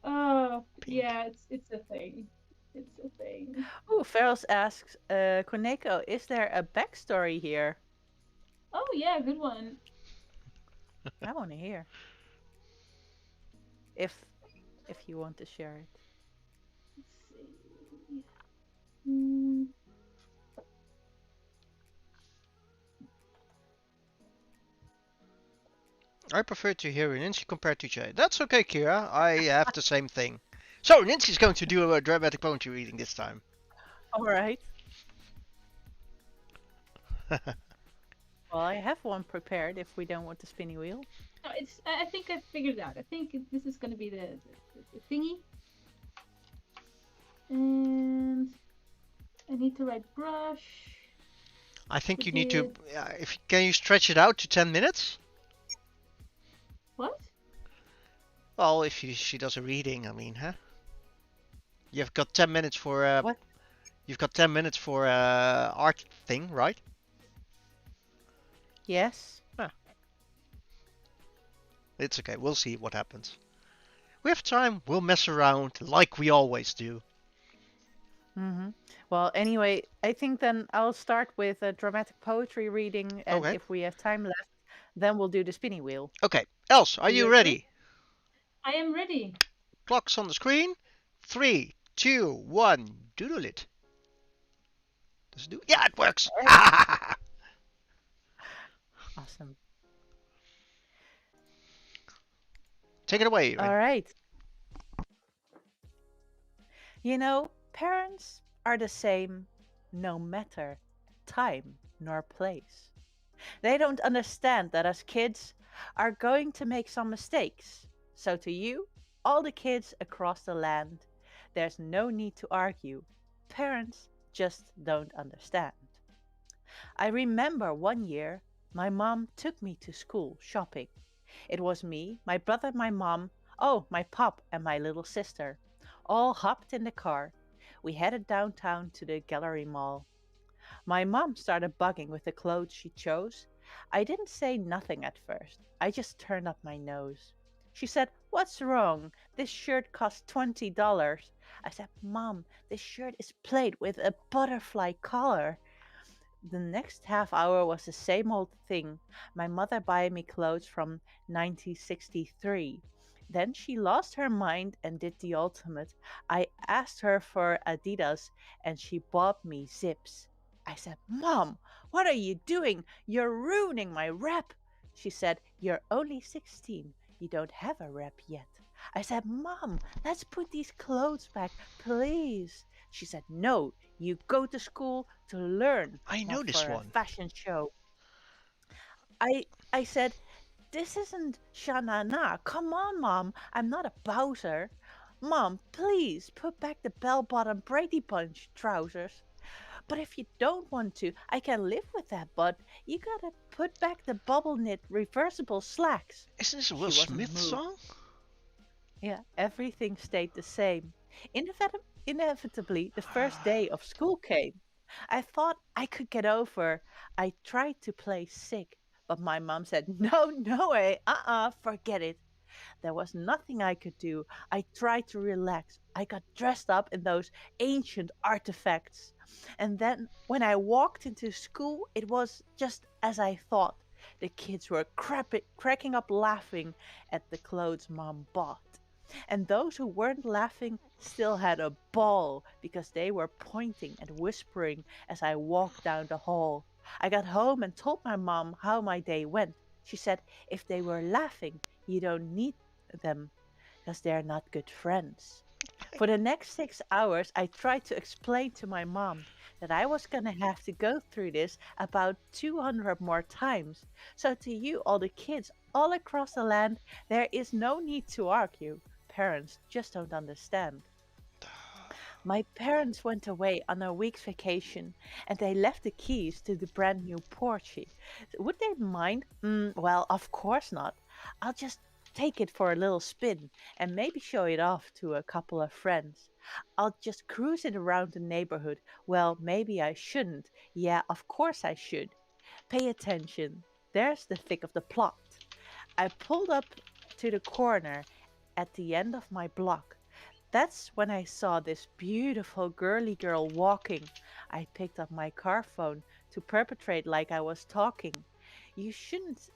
Oh, Pink. yeah, it's a thing. It's a thing. Oh, Ferals asks, Koneko, is there a backstory here? Oh yeah, good one. I want to hear. If if you want to share it. Let's see. Hmm. I prefer to hear Rincy compared to Jay. That's okay, Kira. I have the same thing. So, Rincy's going to do a dramatic poetry reading this time. All right. Well, I have one prepared if we don't want the spinny wheel. No, it's. I think I figured it out. I think this is gonna be the thingy, and I need to write brush. I think you Put need to. it. If can you stretch it out to 10 minutes? What? Well, if she does a reading, I mean, huh? You've got 10 minutes for What? you've got 10 minutes for art thing, right? Yes. Ah, it's okay. We'll see what happens. We have time. We'll mess around like we always do. Mm-hmm. Well, anyway, I think then I'll start with a dramatic poetry reading, and Okay. if we have time left, then we'll do the spinny wheel. Okay. Else, are Do you you agree? ready? I am ready. Clock's on the screen. 3, 2, 1. Doodle it. Does it do? Yeah, it works. All right. Awesome. Take it away, All Rin. right. You know, parents are the same no matter time nor place. They don't understand that as kids are going to make some mistakes. So, to you, all the kids across the land, there's no need to argue. Parents just don't understand. I remember one year my mom took me to school shopping. It was me, my brother, my mom, oh, my pop, and my little sister. All hopped in the car. We headed downtown to the gallery mall. My mom started bugging with the clothes she chose. I didn't say nothing at first. I just turned up my nose. She said, "What's wrong? This shirt costs $20." I said, "Mom, this shirt is plaid with a butterfly collar." The next half hour was the same old thing. My mother buying me clothes from 1963. Then she lost her mind and did the ultimate. I asked her for Adidas and she bought me Zips. I said, "Mom, what are you doing? You're ruining my rep." She said, "You're only 16. You don't have a rep yet." I said, "Mom, let's put these clothes back, please." She said, "No, you go to school to learn, I know not this for a one. fashion show." I said, "This isn't Shanana. Come on, Mom. I'm not a Bowser." "Mom, please put back the bell bottom Brady Bunch trousers." "But if you don't want to, I can live with that, but you gotta put back the bubble knit reversible slacks." Isn't this a Will She wasn't Smith moved. song? Yeah, everything stayed the same. Inevitably, the first day of school came. I thought I could get over. I tried to play sick, but my mom said, "No, no way, forget it." There was nothing I could do. I tried to relax. I got dressed up in those ancient artifacts. And then when I walked into school, it was just as I thought. The kids were cracking up laughing at the clothes mom bought. And those who weren't laughing still had a ball because they were pointing and whispering as I walked down the hall. I got home and told my mom how my day went. She said, "If they were laughing, you don't need them because they're not good friends. For the next 6 hours, I tried to explain to my mom that I was going to have to go through this about 200 more times. So, to you, all the kids all across the land, there is no need to argue. Parents just don't understand. My parents went away on a week's vacation and they left the keys to the brand new Porsche. Would they mind? Well, of course not. I'll just take it for a little spin and maybe show it off to a couple of friends. I'll just cruise it around the neighborhood. Well, maybe I shouldn't. Yeah, of course I should. Pay attention. There's the thick of the plot. I pulled up to the corner at the end of my block. That's when I saw this beautiful girly girl walking. I picked up my car phone to perpetrate like I was talking. You shouldn't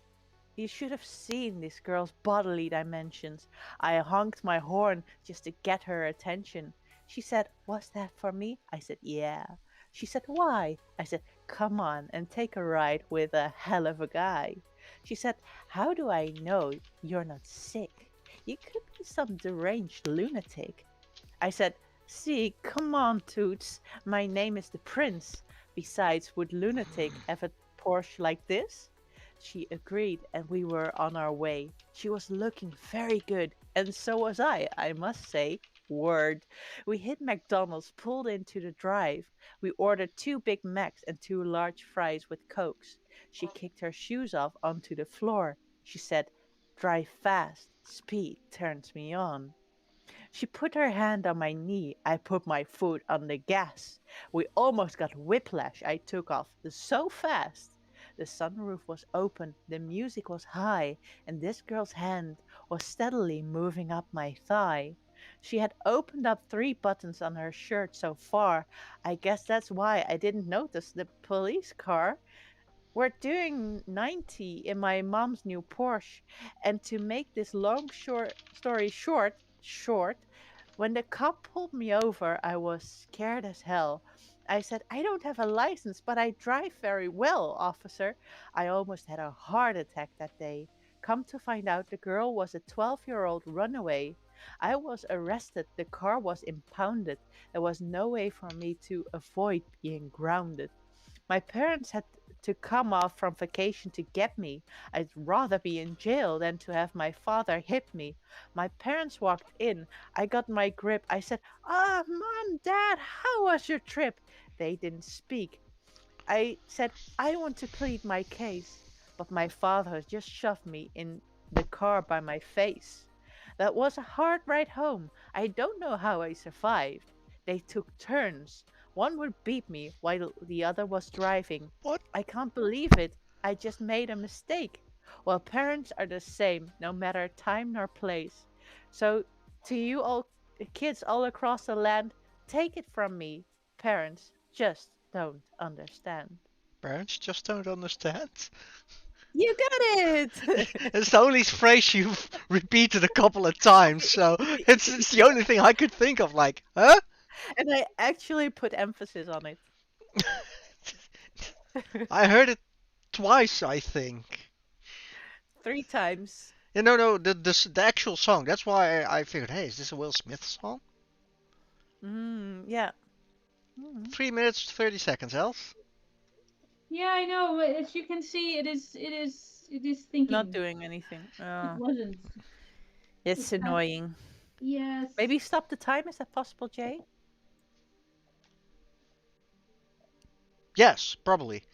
you should have seen this girl's bodily dimensions. I honked my horn just to get her attention. She said, "Was that for me?" I said, "Yeah." She said, "Why?" I said, "Come on and take a ride with a hell of a guy." She said, "How do I know you're not sick? You could be some deranged lunatic." I said, "See, come on, Toots. My name is the Prince. Besides, would lunatic have a Porsche like this?" She agreed, and we were on our way. She was looking very good, and so was I must say. Word. We hit McDonald's, pulled into the drive. We ordered 2 Big Macs and 2 large fries with Cokes. She kicked her shoes off onto the floor. She said, "Drive fast. Speed turns me on." She put her hand on my knee. I put my foot on the gas. We almost got whiplash. I took off so fast. The sunroof was open, the music was high, and this girl's hand was steadily moving up my thigh. She had opened up 3 buttons on her shirt so far. I guess that's why I didn't notice the police car. We're doing 90 in my mom's new Porsche. And to make this long short story short, when the cop pulled me over, I was scared as hell. I said, "I don't have a license, but I drive very well, officer." I almost had a heart attack that day. Come to find out, the girl was a 12-year-old runaway. I was arrested. The car was impounded. There was no way for me to avoid being grounded. My parents had to come off from vacation to get me. I'd rather be in jail than to have my father hit me. My parents walked in. I got my grip. I said, "Ah, Mom, Dad, how was your trip?" They didn't speak. I said, "I want to plead my case." But my father just shoved me in the car by my face. That was a hard ride home. I don't know how I survived. They took turns. One would beat me while the other was driving. What? I can't believe it. I just made a mistake. Well, parents are the same, no matter time nor place. So, to you all kids all across the land, take it from me. Parents just don't understand. Parents just don't understand. You got it! It's the only phrase you've repeated a couple of times, so it's the only thing I could think of. Like, huh? And I actually put emphasis on it. I heard it twice, I think. 3 times. Yeah, no, the actual song. That's why I figured, hey, is this a Will Smith song? Yeah. Mm. 3 minutes 30 seconds, else. Yeah, I know. But as you can see, it is Not thinking. doing anything. It wasn't. It's It's not. annoying. Yes. Maybe stop the time. Is that possible, Jay? Yes, probably.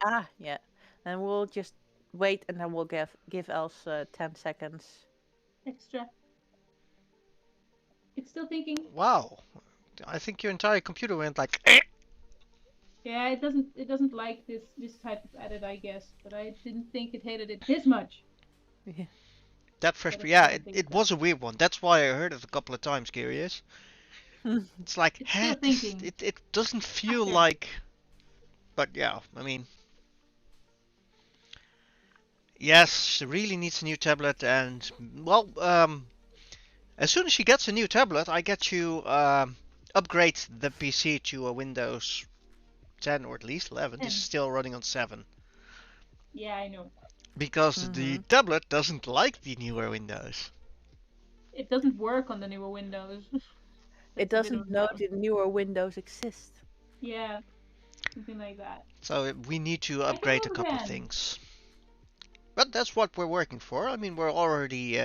Ah, yeah. Then we'll just wait, and then we'll give else 10 seconds. Extra. It's still thinking. Wow. I think your entire computer went like. Yeah, it doesn't like this type of edit, I guess. But I didn't think it hated it this much. Yeah. That But fresh. it's Yeah, still it thinking. was a weird one. That's why I heard it a couple of times, Curious. It's like, It's hey, still thinking. it doesn't feel Okay. like. But yeah, I mean, yes, she really needs a new tablet, and well, as soon as she gets a new tablet, I get you upgrade the PC to a Windows 10 or at least 11. This is And still running on 7 yeah, I know. because the Mm-hmm. tablet doesn't like the newer Windows. It doesn't work on the newer Windows. It That's a bit of doesn't a know problem. the newer Windows exist. Yeah, something like that. So we need to I can upgrade a move couple of again. things. But that's what we're working for. I mean, we're already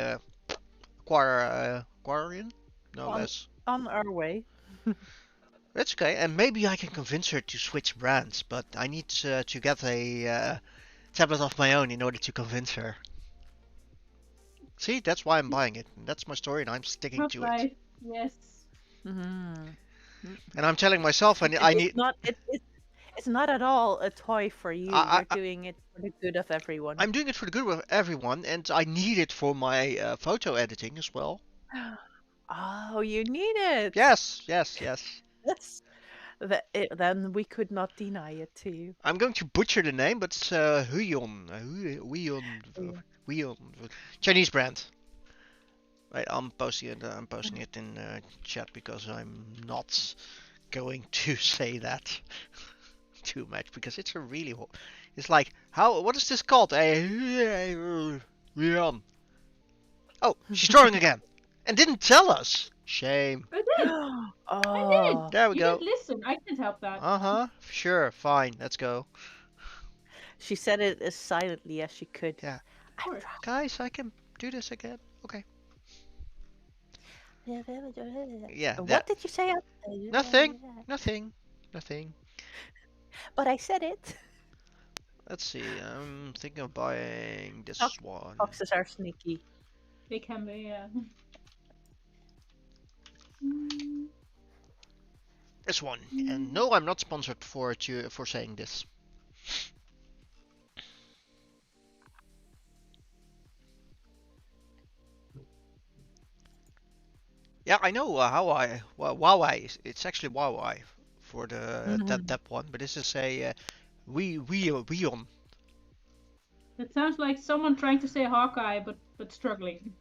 acquiring, no On less. on our way. That's okay, and maybe I can convince her to switch brands, but I need to get a tablet of my own in order to convince her. See, that's why I'm buying it. That's my story, and I'm sticking to it. Right. Yes. Hmm. And I'm telling myself, I It's need. not. It's not at all a toy for you. I, You're I, doing it for the good of everyone. I'm doing it for the good of everyone, and I need it for my photo editing as well. Oh, you need it. Yes, yes, yes. Yes. Then we could not deny it to you. I'm going to butcher the name, but it's Huion, Yeah. Huion, Chinese brand. Right, I'm posting it in chat because I'm not going to say that too much because it's a really. It's like how? What is this called? A Huion. Oh, she's drawing again, and didn't tell us. Shame. I did. I did. Oh, There we You didn't go. listen. I can't help that. Uh huh. Sure. Fine. Let's go. she said it as silently as she could. Yeah. Of I'm course. Guys, I can do this again. Okay. drunk. Yeah. What That. did you say? Nothing. Nothing. Nothing. But I said it. Let's see. I'm thinking of buying this Fox- one. Foxes are sneaky. They can be, yeah. Mm, This one. And mm. no, I'm not sponsored for saying this. Yeah, I know Huawei. Well, Huawei. It's actually Huawei for the Mhm. that one, but this is a Weon. That sounds like someone trying to say Hawkeye, but struggling.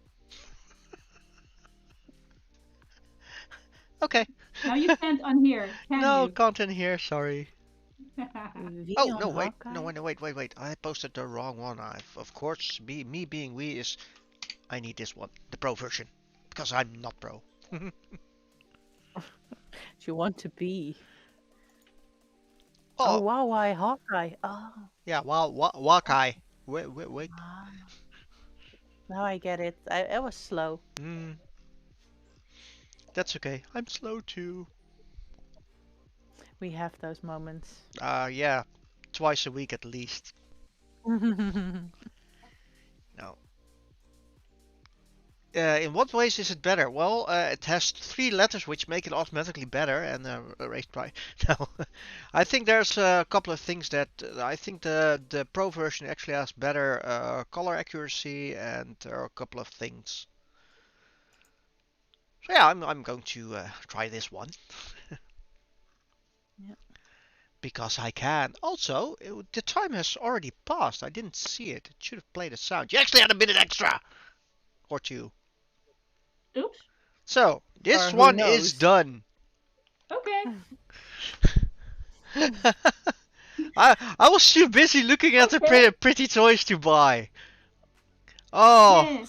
Okay. Now you can't unhear, can No you? content here. Sorry. Oh V no! on Wait. No, Hawkeye. wait, no, wait. I posted the wrong one. Of course, me being we is I need this one, the pro version, because I'm not pro. Do you want to be? Oh Oh wow, why Hawkeye? Oh, yeah, Wakai. Wait. ah, now I get it. I was slow. Mm, that's okay. I'm slow too. We have those moments. Yeah, twice a week at least. No. In what ways is it better? Well, it has three letters which make it automatically better and raised price. No, I think there's a couple of things that I think the Pro version actually has better color accuracy and there are a couple of things. So yeah, I'm going to try this one Yeah. because I can. Also, the time has already passed. I didn't see it. It should have played a sound. You actually had a minute extra or two. Oops. So Or this who one is knows? done. Okay. I was too busy looking at the Okay. pretty toys to buy. Oh, Yeah.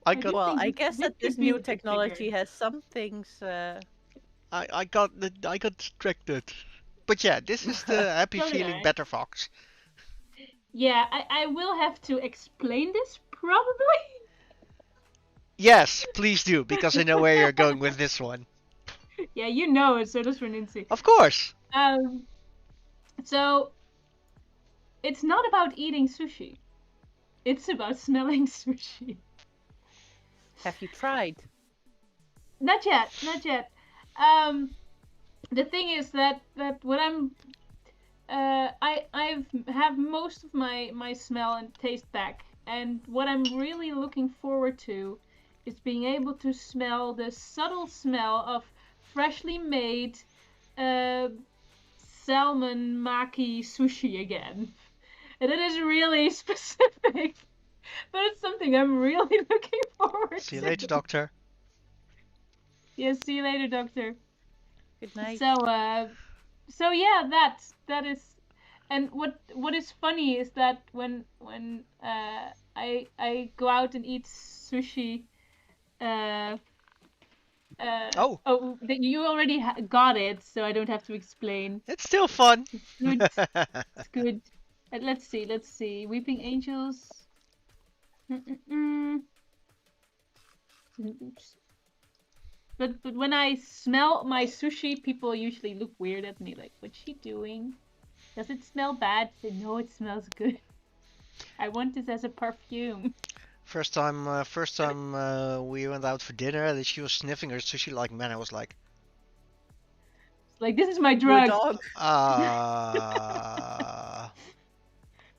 I I got did Well, think I this, guess this that this could be new a bit bigger. technology has some things. I got distracted. But yeah, this is the happy So did feeling I. better fox. Yeah, I will have to explain this probably. Yes, please do because I know where you're going with this one. Yeah, you know it, so does Reninzi. Of course. Um, so it's not about eating sushi. It's about smelling sushi. Have you tried? Not yet, not yet. Um, the thing is that when I've have most of my smell and taste back, and what I'm really looking forward to is being able to smell the subtle smell of freshly made uh, salmon maki sushi again. And it is really specific, but it's something I'm really looking forward See you to. later, doctor. Yes, see you later, doctor. Good night. So yeah, that is, and what is funny is that when I go out and eat sushi, Uh, Oh, you already got it, so I don't have to explain. it's still fun. It's good. It's good. Let's see. Let's see. Weeping Angels. Mm-mm-mm. Oops. But when I smell my sushi, people usually look weird at me, like, "What's she doing? Does it smell bad?" I say, "No, it smells good. I want this as a perfume." First time we went out for dinner, and she was sniffing her sushi like man. I was like, It's like, this is my Your drug. dog. ah.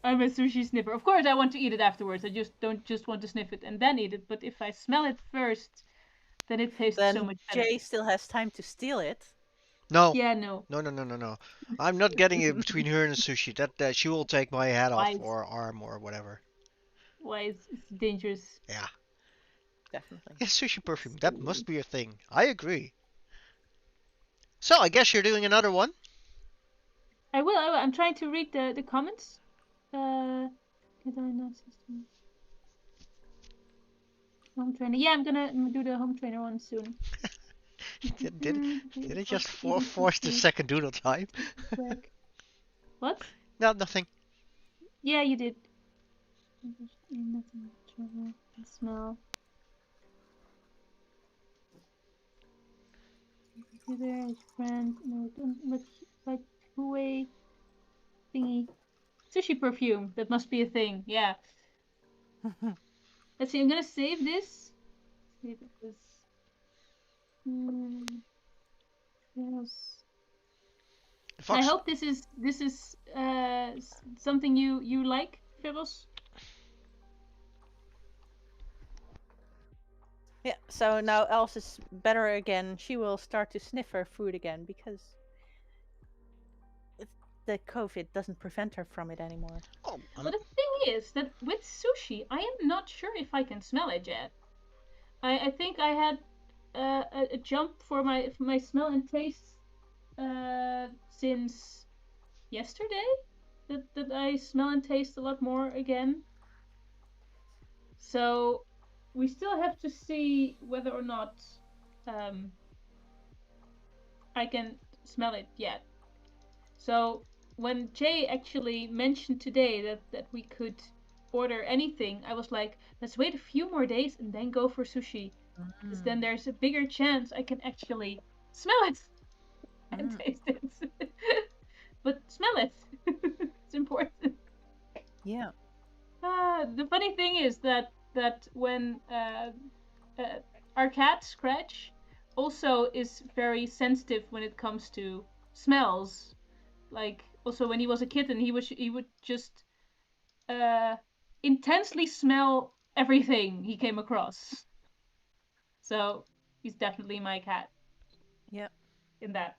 I'm a sushi sniffer. Of course, I want to eat it afterwards. I just don't just want to sniff it and then eat it. But if I smell it first, then it tastes so Then much better. Jay still has time to steal it. No, Yeah, no. no, no, no, no, no. I'm not getting it between her and the sushi. That she will take my head off Why? or arm or whatever. Why it's dangerous. Yeah. Definitely. Yeah, sushi perfume. That must be a thing. I agree. So I guess you're doing another one. I will. I will. I'm trying to read the comments. Did I not system? Home trainer. Yeah, I'm gonna do the home trainer one soon. did, did, did it just Eating force the sushi. second doodle time? Quick. What? No, nothing. Yeah, you did. Nothing. Trouble. Smell. Computer, his friend. No, don't like two-way thingy. Sushi perfume. That must be a thing. Yeah. Let's see. I'm gonna save this. See if it was. Yes. I Fox. hope this is something you like, Fibbles. Yeah, so now Else is better again. She will start to sniff her food again because the COVID doesn't prevent her from it anymore. Oh, But the thing is that with sushi, I am not sure if I can smell it yet. I think I had a jump for my smell and taste since yesterday. That I smell and taste a lot more again. So we still have to see whether or not um, I can smell it yet. So when Jay actually mentioned today that we could order anything, I was like, let's wait a few more days and then go for sushi. Because then there's a bigger chance I can actually smell it and taste it. But smell it. It's important. Yeah. The funny thing is that when our cat Scratch also is very sensitive when it comes to smells. Like also when he was a kitten, he would just intensely smell everything he came across. So he's definitely my cat Yeah. in that.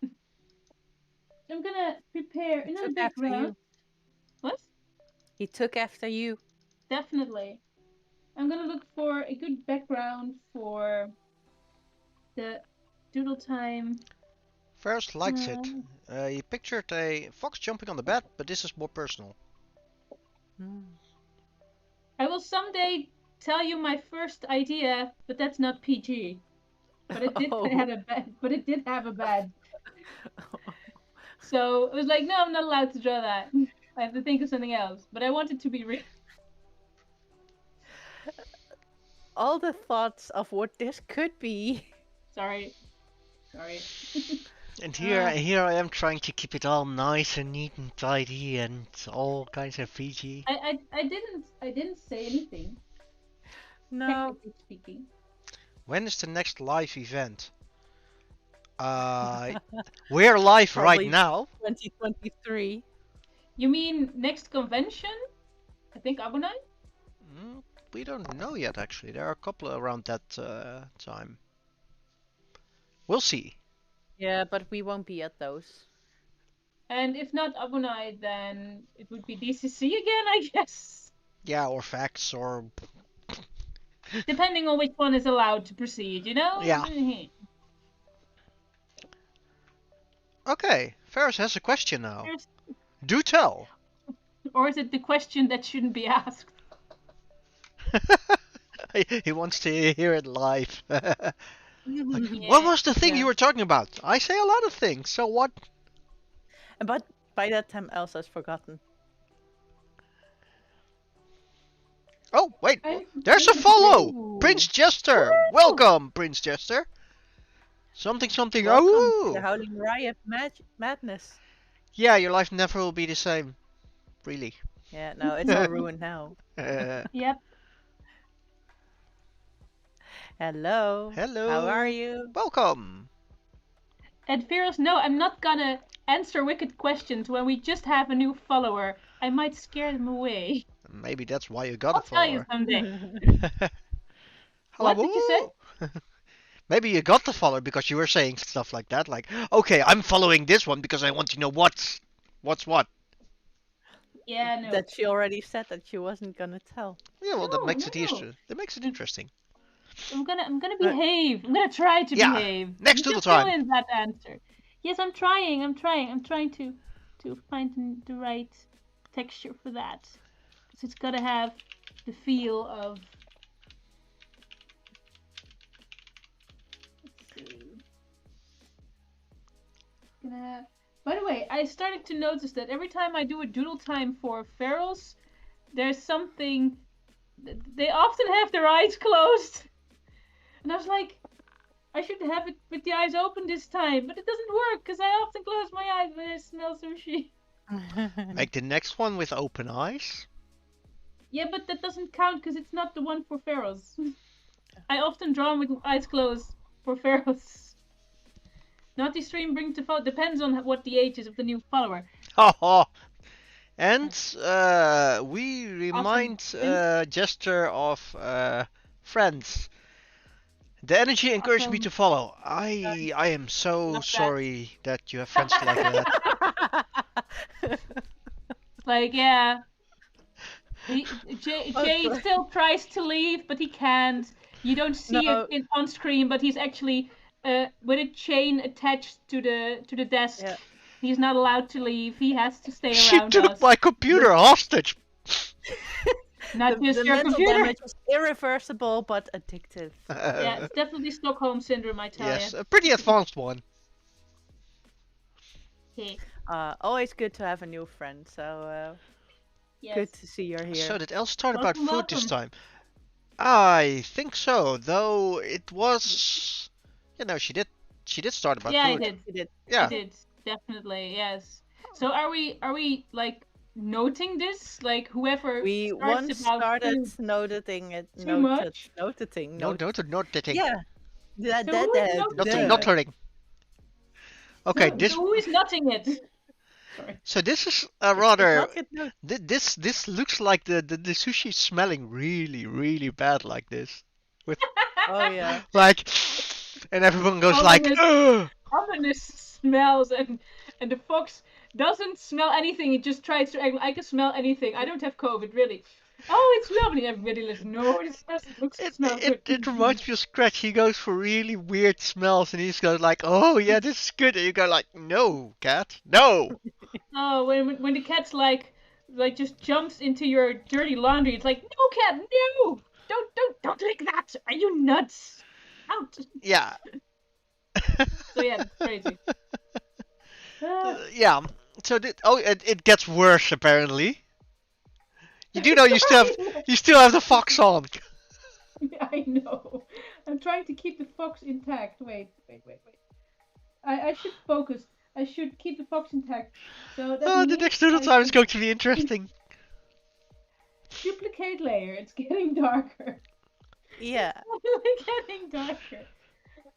I'm gonna prepare He another took after background. you. What? He took after you. Definitely. I'm gonna look for a good background for the doodle time. Ferris likes it. He pictured a fox jumping on the bed, but this is more personal. I will someday tell you my first idea, but that's not PG. But it did Oh. have a bed. But it did have a bed. So it was like, no, I'm not allowed to draw that. I have to think of something else. But I want it to be real. All the thoughts of what this could be. Sorry. Sorry. And here I am trying to keep it all nice and neat and tidy and all kinds of PG. I didn't say anything. No. Technically speaking. When is the next live event? Uh, we're live right Probably now. 2023. You mean next convention? I think Abunai? We don't know yet, actually. There are a couple around that time. We'll see. Yeah, but we won't be at those. And if not Abunai, then it would be DCC again, I guess. Yeah, or facts, or Depending on which one is allowed to proceed, you know? yeah. Okay, Ferris has a question now. Do tell. Or is it the question that shouldn't be asked? He wants to hear it live. Like, what Yeah. was the thing Yeah. you were talking about? I say a lot of things, so what? But by that time, Elsa's forgotten. Oh, wait, I'm there's a great. follow! Ooh. Prince Jester! Woo! Welcome, Prince Jester! Something, something, Welcome to the oh! Howling Riot madness. Yeah, your life never will be the same. Really. Yeah, no, it's all ruined now. Yep. Hello. How are Hello. you? Welcome. And Feros, no, I'm not gonna answer wicked questions when we just have a new follower. I might scare them away. Maybe that's why you got a I'll tell you follower. someday. What did you say? Hello. Maybe you got the follower because you were saying stuff like that, like, okay, I'm following this one because I want to know what's what. Yeah, no. That she already said that she wasn't gonna tell. Yeah, well, that No, makes no, it no. easier. That makes it interesting. I'm gonna But behave. I'm gonna try to Yeah. behave. Next You doodle just fill time. in that answer. Yes, I'm trying. I'm trying to find the right texture for that. Because it's gotta have the feel of. Let's see. Gonna have. By the way, I started to notice that every time I do a doodle time for ferals, there's something. They often have their eyes closed, and I was like, I should have it with the eyes open this time, but it doesn't work because I often close my eyes when I smell sushi. Make the next one with open eyes. Yeah, but that doesn't count because it's not the one for ferals. I often draw with eyes closed for ferals. Naughty stream bring to follow depends on what the age is of the new follower. Haha. And we Awesome. remind Jester of friends. The energy encouraged me Awesome. to follow. I am so Love that. sorry that you have friends like that. Like, yeah. Oh, Jay God. still tries to leave, but he can't. You don't see it No. on screen, but he's actually with a chain attached to the desk. Yeah. He's not allowed to leave. He has to stay She around took us. my computer hostage. Not just The your mental computer. damage is irreversible but addictive. Yeah, it's definitely Stockholm syndrome, I tell Yes, you. a pretty advanced one. Okay. Always good to have a new friend. So Yes. good to see you're here. So did Els start about Welcome, food this welcome. time? I think so, though it was, she did start about Yeah, I food. did. You did. Yeah. I did. Definitely, yes. So are we like noting this? Like whoever We starts once about started food noting it. too much. Noting. No, not the thing. Yeah. So who is noting Not it? hurting. Okay, So who is nutting it? Sorry. so this is a It's rather not yet noted. this looks like the sushi smelling really bad like this, with Oh yeah. like, and everyone goes like, Ominous, ugh. ominous smells, and the fox doesn't smell anything. It just tries to act like I can smell anything. I don't have COVID, really. Oh, it's lovely. Everybody listen. No, it doesn't look smell good. It reminds me of Scratch. He goes for really weird smells, and he's goes like, "Oh yeah, this is good," and you go like, "No, cat, no." Oh, when the cat's like just jumps into your dirty laundry, it's like, no, cat, no, don't lick that. Are you nuts? Out. Yeah. So yeah, it's crazy. Yeah. So it gets worse apparently. You do know you still have the fox on. I know. I'm trying to keep the fox intact. Wait. I should focus. I should keep the fox intact. So that Oh, the means next doodle I time is should going to be interesting. duplicate layer. It's getting darker. Yeah. It's getting darker.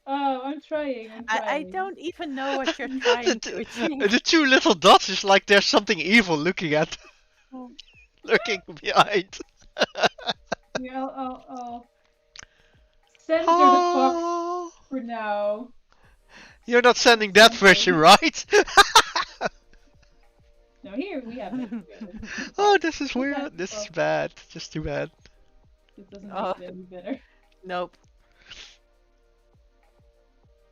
Oh, I'm trying. I don't even know what you're trying to achieve. The two little dots is like there's something evil looking behind. Yeah, I'll censor the fox Oh, for now. you're not sending that version, right? No, here we have it. Oh, this is We've weird. had This is fox. bad. Just too bad. It doesn't Oh. make it any better. Nope.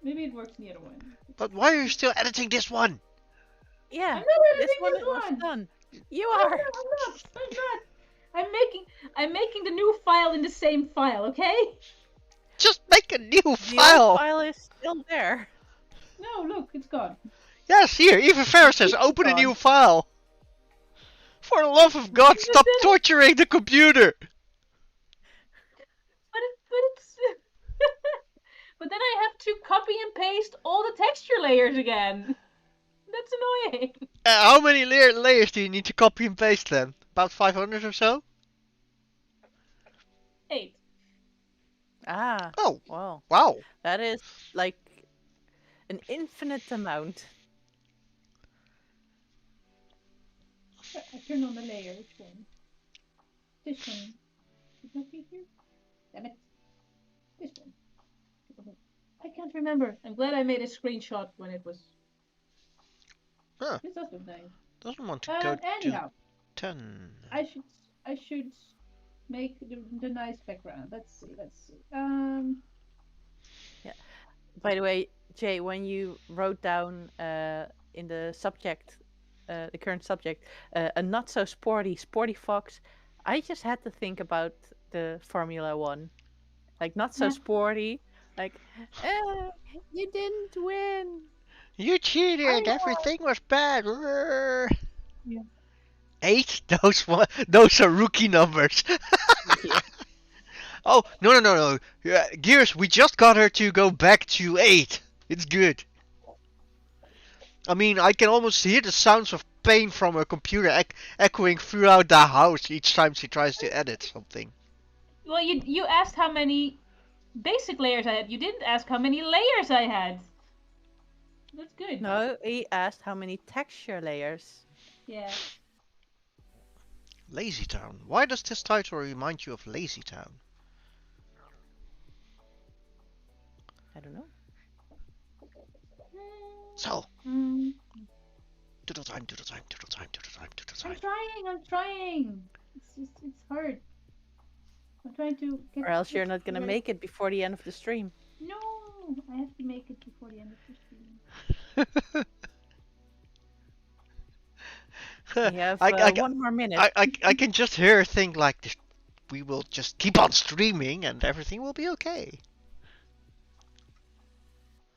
Maybe it works in the other one. But why are you still editing this one? Yeah. I'm not This editing one this was one. done. You I'm are. not. I'm making the new file in the same file, okay? Just make a new The old file. file is still there. No, look, it's gone. Yes, here. Even Ferris says, It's open a new gone. file. For the love of God, But stop torturing the computer. but it's but then I have to copy and paste all the texture layers again. That's annoying. How many layers do you need to copy and paste then? About 500 or so? 8. Ah, Oh, well, wow. that is like an infinite amount. I turned on the layer. Which one? This one. Should not be here. Damn it. This one. I can't remember. I'm glad I made a screenshot when it was. Huh. This does look nice. Doesn't want to go to Anyhow, 10. I should make the nice background. Let's see. Yeah. By the way, Jay, when you wrote down in the subject, the current subject, a not so sporty fox, I just had to think about the Formula One. Like not so Yeah. sporty. Like, you didn't win. You I cheated. won. Everything was bad. Yeah. 8? Those are rookie numbers. Yeah. Oh, no. Gears, we just got her to go back to 8. It's good. I mean, I can almost hear the sounds of pain from her computer echoing throughout the house each time she tries to edit something. Well, you asked how many basic layers I had. You didn't ask how many layers I had. That's good. No, he asked how many texture layers. Yeah. Lazy Town. Why does this title remind you of Lazy Town? I don't know. So, Mm, doodle time. I'm trying. It's hard. I'm trying to get. Or else you're get not gonna right. make it before the end of the stream. No, I have to make it before the end of the stream. You have I, 1 more minute. I can just hear her think like this. We will just keep on streaming and everything will be okay.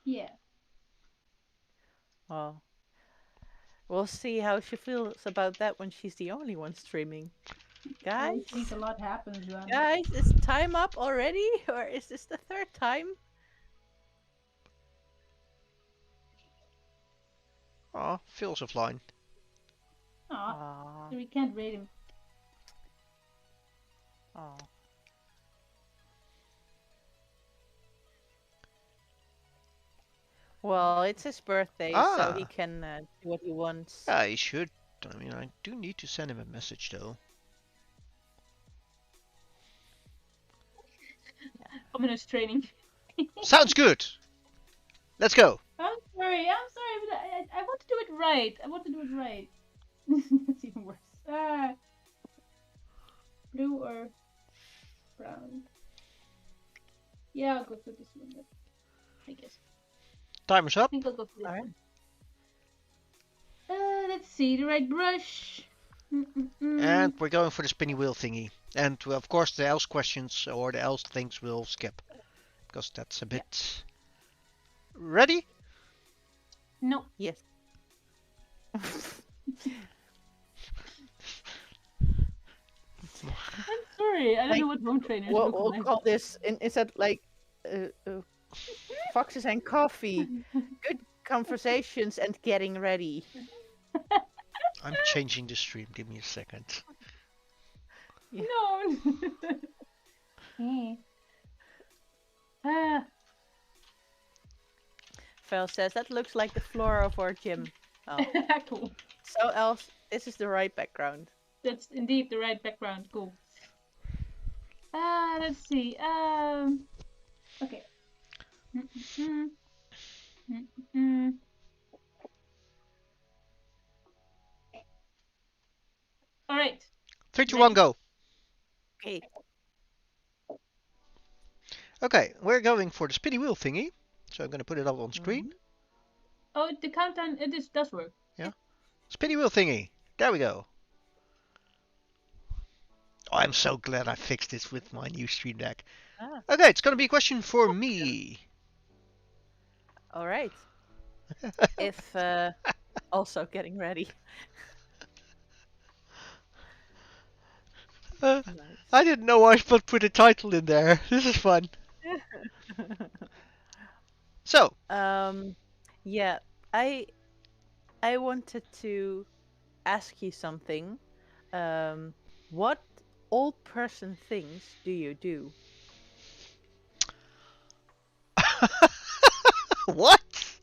Yeah. Well, we'll see how she feels about that when she's the only one streaming. I Guys, always think a lot happens when. guys, is time up already? Or is this the third time? Oh, Phil's offline. Aw, Aw, we can't rate him. aw. Well, it's his birthday, so he Ah, can do what he wants. yeah, he should. I mean, I do need to send him a message though. Ominous training. Sounds good. Let's go. I'm sorry, but I want to do it right. That's even worse. Blue or brown? Yeah, I'll go for this one. Then, I guess. Timer's I up. think I'll go for this Alright. one. Let's see the right brush. And we're going for the spinny wheel thingy. And of course the else questions or the else things we'll skip. Because that's a bit... Ready? No. Yes. I'm sorry. I don't know what room trainers We'll, look we'll like. call this, is that like foxes and coffee, good conversations and getting ready. I'm changing the stream. Give me a second. Yeah. No. Ah, Fel says that looks like the floor of our gym. Oh, cool. so else, this is the right background. That's indeed the right background. Cool. Let's see. Okay. All right. 3, 2, 1, go. Okay. Okay, we're going for the spinny wheel thingy. So I'm going to put it up on screen. Oh, the countdown. This does work. Yeah. Spinny wheel thingy. There we go. Oh, I'm so glad I fixed this with my new Stream Deck. Ah, Okay, it's gonna be a question for me. all right. If also getting ready. Uh, I Nice. didn't know I should put a title in there. This is fun. So, um, yeah, I I wanted to ask you something. Um, what old person things do you do? what?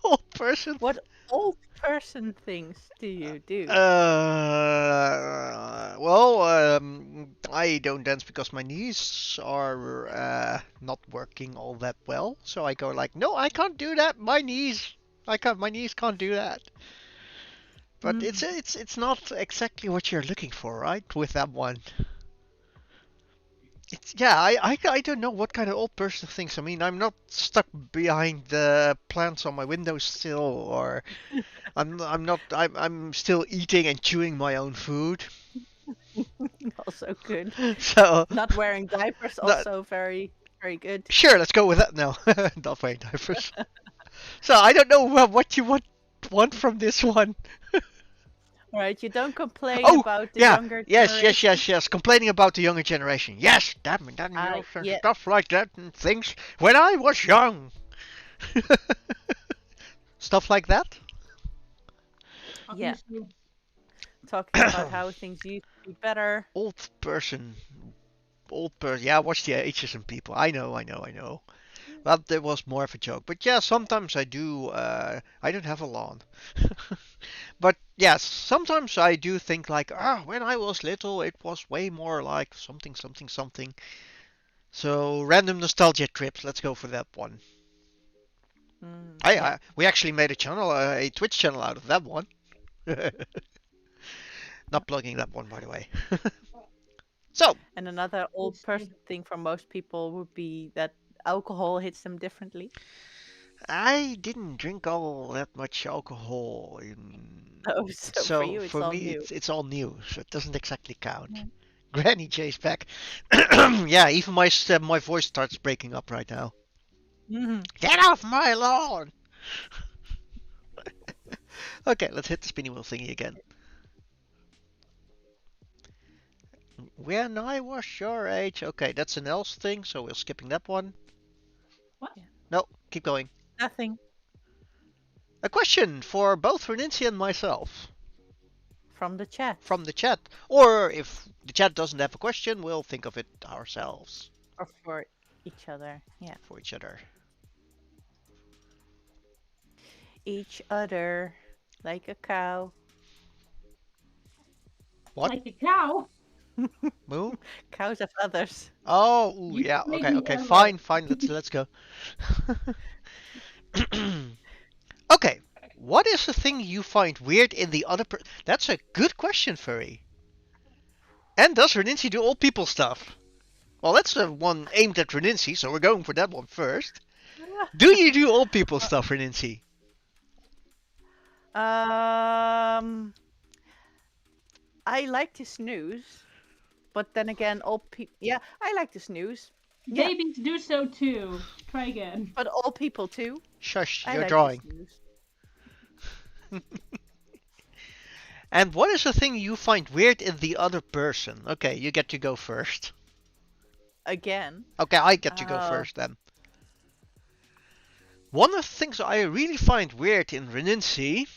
Old person? What old person things do you do? Well, I don't dance because my knees are not working all that well. So I go like, no, I can't do that. My knees, I can't. My knees can't do that. But Mm. it's not exactly what you're looking for, right? With that one. It's yeah, I don't know what kind of old person thinks. I mean, I'm not stuck behind the plants on my windowsill, or I'm not I'm still eating and chewing my own food. Also good. So, Not wearing diapers, no, also very, very good. sure, let's go with that now. Not wearing diapers. So I don't know what you want from this one. All right, you don't complain Oh, about the yeah, younger yes, yes, generation. yes, yes. Complaining about the younger generation. Yes, damn it, that, Yeah, stuff like that and things. When I was young. Stuff like that. yeah. Obviously. Talking about how things used to be better. Old person. Old person. Yeah, watch the ages and people. I know, I know, I know. But there was more of a joke. But yeah, sometimes I do. I don't have a lawn. But yes, sometimes I do think like, when I was little, it was way more like something, something, something. So random nostalgia trips. Let's go for that one. Yeah. We actually made a channel, a Twitch channel out of that one. Yeah. Not plugging that one, by the way. So, And another old Obviously. person thing for most people would be that alcohol hits them differently. I didn't drink all that much alcohol Oh, so for so you, it's for all me new. it's all new, so it doesn't exactly count. Yeah. Granny J's back. Yeah, even my voice starts breaking up right now. Hmm. Get off my lawn! Okay, let's hit the spinning wheel thingy again. When I was your age. Okay, that's an else thing, so we're skipping that one. What? Yeah. No, keep going. Nothing A question for both Reninci and myself from the chat from the chat. Or if the chat doesn't have a question, we'll think of it ourselves or for each other. Yeah. for each other. Each other like a cow. What? Like a cow? Moo? Cows have others. Oh, ooh, You yeah. made Okay, me okay. ever. Fine, fine. Let's go. Okay. What is the thing you find weird in the other person? That's a good question, Furry. And does Reninci do old people stuff? Well, that's the one aimed at Reninci, so we're going for that one first. Do you do old people stuff, Reninci? Um, I like to snooze, but then again, old people. Yeah, I like to snooze. Yeah, Babies do so too. Try again. but old people too. Shush, I you're like to drawing. snooze. And what is the thing you find weird in the other person? Okay, you get to go first. Again. Okay, I get to go Uh, first then. One of the things I really find weird in Reninci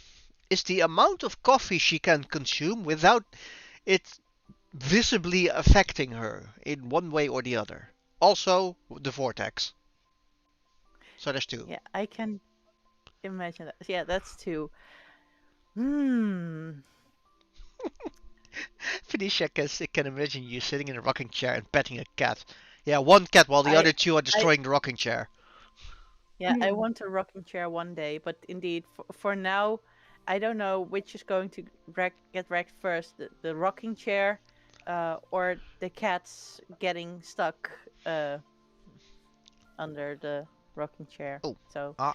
is the amount of coffee she can consume without it visibly affecting her in one way or the other. Also, the vortex. So there's two. yeah, I can imagine that. Yeah, that's two. Hmm. Felicia can imagine you sitting in a rocking chair and petting a cat. Yeah, one cat while the I, other two are I, destroying the rocking chair. yeah, I want a rocking chair one day, but indeed, for now, I don't know which is going to get wrecked first: the rocking chair, or the cats getting stuck under the rocking chair. Oh, So, uh,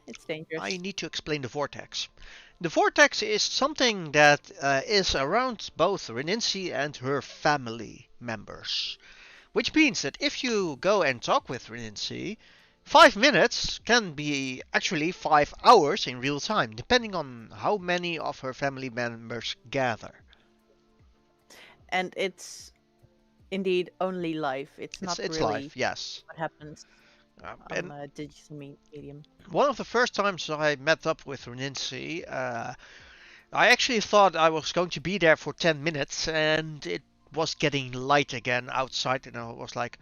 it's I dangerous. need to explain the vortex. The vortex is something that is around both Reninci and her family. members. Which means that if you go and talk with Rincy, 5 minutes can be actually 5 hours in real time, depending on how many of her family members gather. And it's indeed only live. It's not It's live, really yes. what happens on And a digital medium. one of the first times I met up with Rincy, I actually thought I was going to be there for 10 minutes, and it was getting light again outside, and I was like,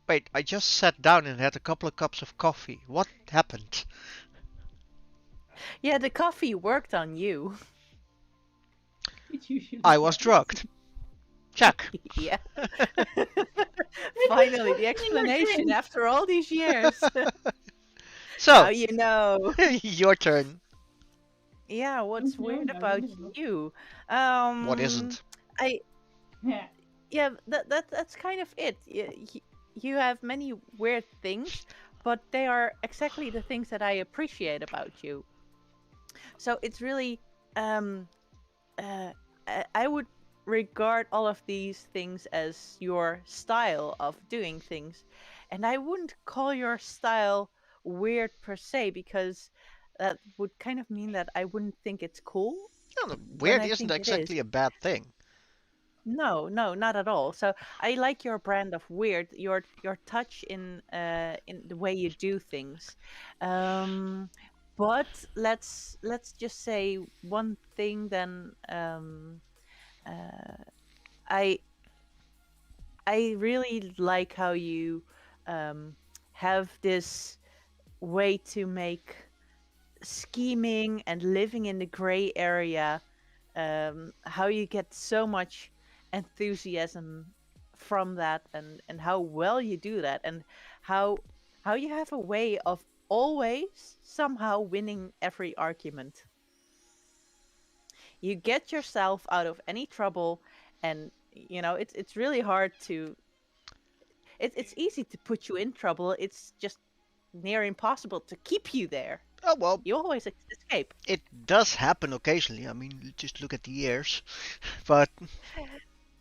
wait, I just sat down and had a couple of cups of coffee. What happened? Yeah, the coffee worked on you. It usually I was does. drugged. Check. Yeah. It Finally, was the just in your explanation drink. after all these years. Now So, you know. your turn. Yeah, what's No, weird no, about no. you? What Um, isn't? I Yeah. yeah, that's kind of it. You have many weird things, but they are exactly the things that I appreciate about you. So it's really um I would regard all of these things as your style of doing things. And I wouldn't call your style weird per se, because that would kind of mean that I wouldn't think it's cool No, when weird I isn't think it is. exactly a bad thing. No, no, not at all. So I like your brand of weird, your touch in the way you do things. Um but let's just say one thing then. Uh I I really like how you have this way to make scheming and living in the gray area, how you get so much enthusiasm from that, and how well you do that, and how how you have a way of always somehow winning every argument. You get yourself out of any trouble, and it's really hard to it's easy to put you in trouble. It's just near impossible to keep you there. Oh, well, You always escape. it does happen occasionally. I mean, just look at the years. But,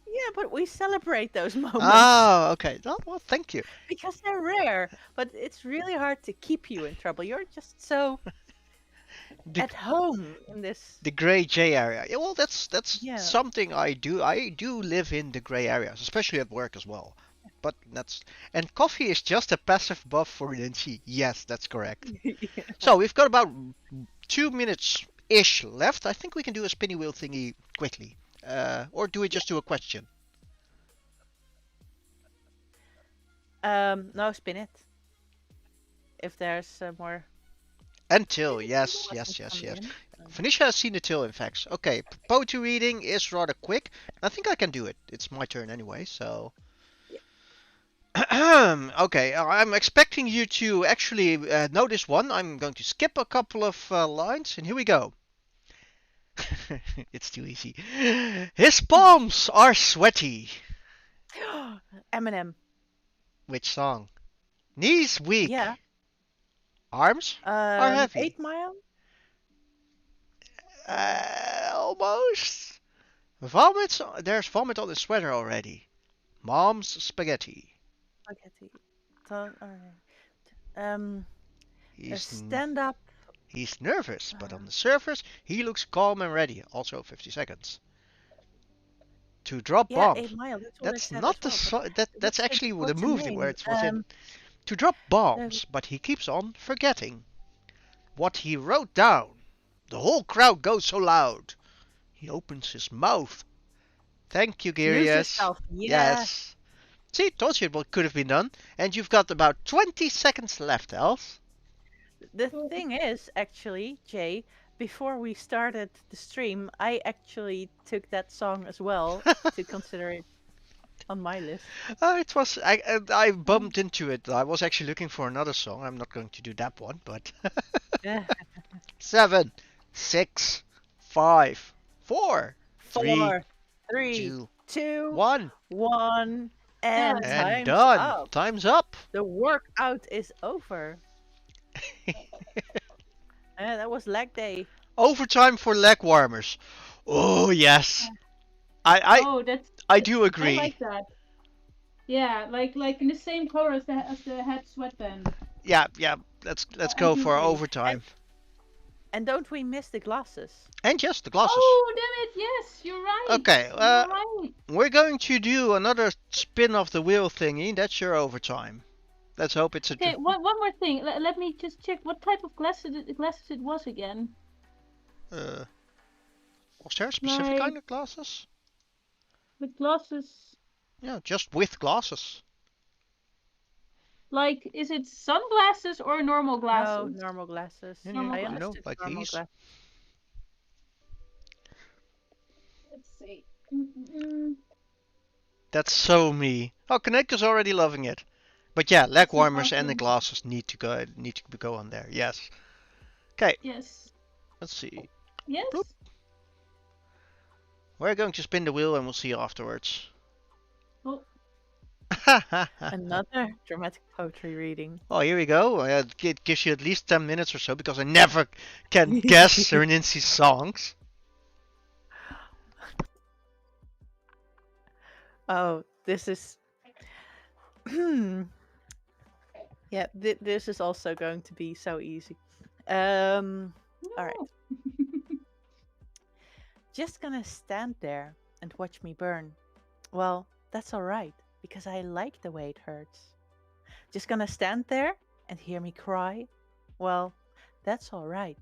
Yeah, but we celebrate those moments oh, okay. Oh, well, thank you. because they're rare. But it's really hard to keep you in trouble. You're just so The at home in this. the gray J area. Yeah, well, that's Yeah. something I do. I do live in the gray areas, especially at work as well. But that's and coffee is just a passive buff for Lindsay. Yes, that's correct. So we've got about 2 minutes ish left. I think we can do a spinny wheel thingy quickly. Or do we Yeah. just do a question? No, spin it. If there's more Until, yes, questions yes, yes, coming yes. in. Venetia has seen the till, in fact. Okay, poetry reading is rather quick. I think I can do it. It's my turn anyway, so. Yeah. Okay, I'm expecting you to actually know this one. I'm going to skip a couple of lines, and here we go. It's too easy. His palms are sweaty. Eminem. Which song? Knees Yeah. weak. Arms are heavy. 8 Mile. Almost. Vomit. There's vomit on the sweater already. Mom's spaghetti. Spaghetti. Alright. Um, He's stand up. he's nervous, but on Uh, the surface he looks calm and ready. Also 50 seconds. To drop yeah, 8 bombs. Mile. That's what I That's said as not the well. But that's actually the what's the movie where name? it was in. To drop The bombs, but he keeps on forgetting what he wrote down. The whole crowd goes so loud. He opens his mouth. Thank you, Lose Girius. Yourself. Yeah. Yes. See, told you what could have been done. And you've got about 20 seconds left, Else. The thing is, actually, Jay, before we started the stream, I actually took that song as well to consider it on my list. It was I bumped into it. I was actually looking for another song. I'm not going to do that one, but Yeah. 7, 6, 5, 4, 3, 4, 3, 2, 2, 1, 1, and Done. and time's done. up. Time's up. The workout is over. That was leg day. Overtime for leg warmers. Oh yes. I Oh, I do I agree. like that. Yeah, like in the same color as the head sweatband. Yeah, yeah. Let's I go do for agree. overtime. And don't we miss the glasses? And just the glasses. Oh, damn it! Yes, you're right. Okay, You're right. we're going to do another spin of the wheel thingy. That's your overtime. Let's hope it's a. Okay, one more thing. Let me just check what type of glasses it was again. Uh, was there a specific Like kind of glasses? the glasses. Yeah, just with glasses. Like, is it sunglasses or normal No, glasses? normal glasses. Normal I glasses. understood Like normal these. glasses. Let's see. Mm-mm-mm. That's so me. Oh, Connector's already loving it. But yeah, leg It's a warmers and the cartoon. glasses need to go on there. Yes. Okay, Yes. let's see. Bloop. Yes. We're going to spin the wheel and we'll see you afterwards. Oh, Another dramatic poetry reading. Oh, here we go. It gives you at least 10 minutes or so because I never can guess Sir Nancy's songs. Oh, this is. Yeah, this is also going to be so easy. no. All right. Just gonna stand there and watch me burn. Well, that's alright, because I like the way it hurts. Just gonna stand there and hear me cry? Well, that's alright,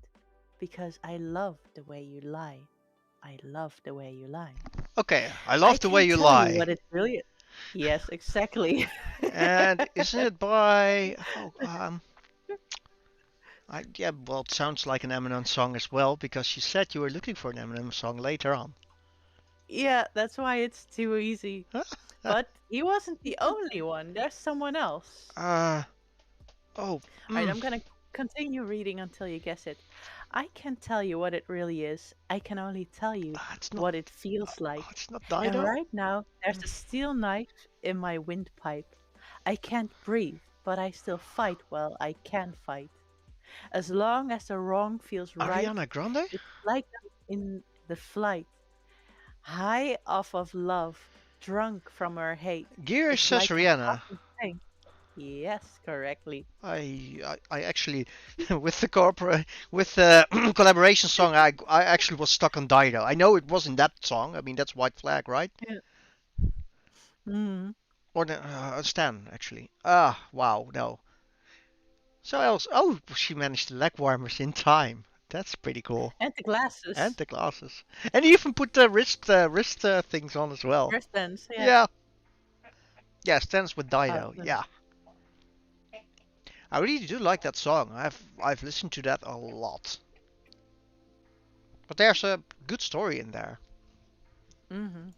because I love the way you lie. I love the way you lie. Okay, I I love the way can't you tell you lie. what it really is. Yes, exactly. And isn't it by. Oh, yeah, well, it sounds like an Eminem song as well because you said you were looking for an Eminem song later on. Yeah, that's why it's too easy. But he wasn't the only one. There's someone else. Oh, Alright, I'm gonna continue reading until you guess it. I can't tell you what it really is. I can only tell you it's not. what it feels like. It's not And Dido. right now, there's a steel knife in my windpipe. I can't breathe, but I still fight while I can fight. As long as the wrong feels right, Ariana Grande? it's like I'm in the flight, high off of love, drunk from her hate. Gear It's says like I'm Rihanna. talking things. Yes, correctly. I actually with the collaboration song I actually was stuck on Dido. I know it wasn't that song. I mean that's White Flag, right? Yeah. Mm. Or Stan actually. Ah, wow, no. So else. Oh, she managed the leg warmers in time. That's pretty cool. And the And glasses. the glasses. And he even put the wrist things on as well. Wristbands, yeah. Yeah. Yeah, Stan's with Dido. Awesome. Yeah. I really do like that song. I've listened to that a lot. But there's a good story in there.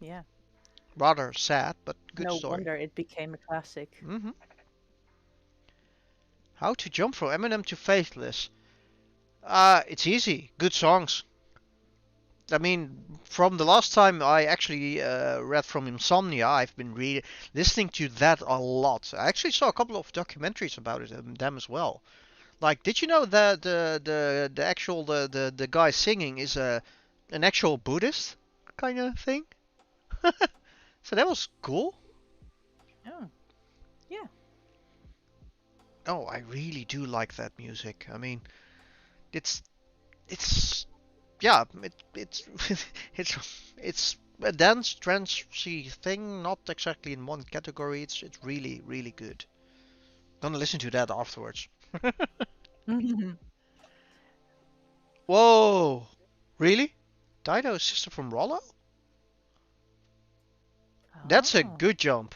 Yeah. Rather sad, but good No story. wonder it became a classic. How to jump from Eminem to Faithless? It's easy. Good songs. I mean, from the last time I actually read from Insomnia, I've been listening to that a lot. I actually saw a couple of documentaries about it, them as well. Like, did you know that the actual the guy singing is an actual Buddhist kind of thing? So that was cool. Oh, yeah. Oh, I really do like that music. I mean, it's it's yeah, it's it's a dance trancey thing, not exactly in one category. It's really good. Gonna listen to that afterwards. Whoa, really? Dido's sister from Rollo? That's a Oh, good jump.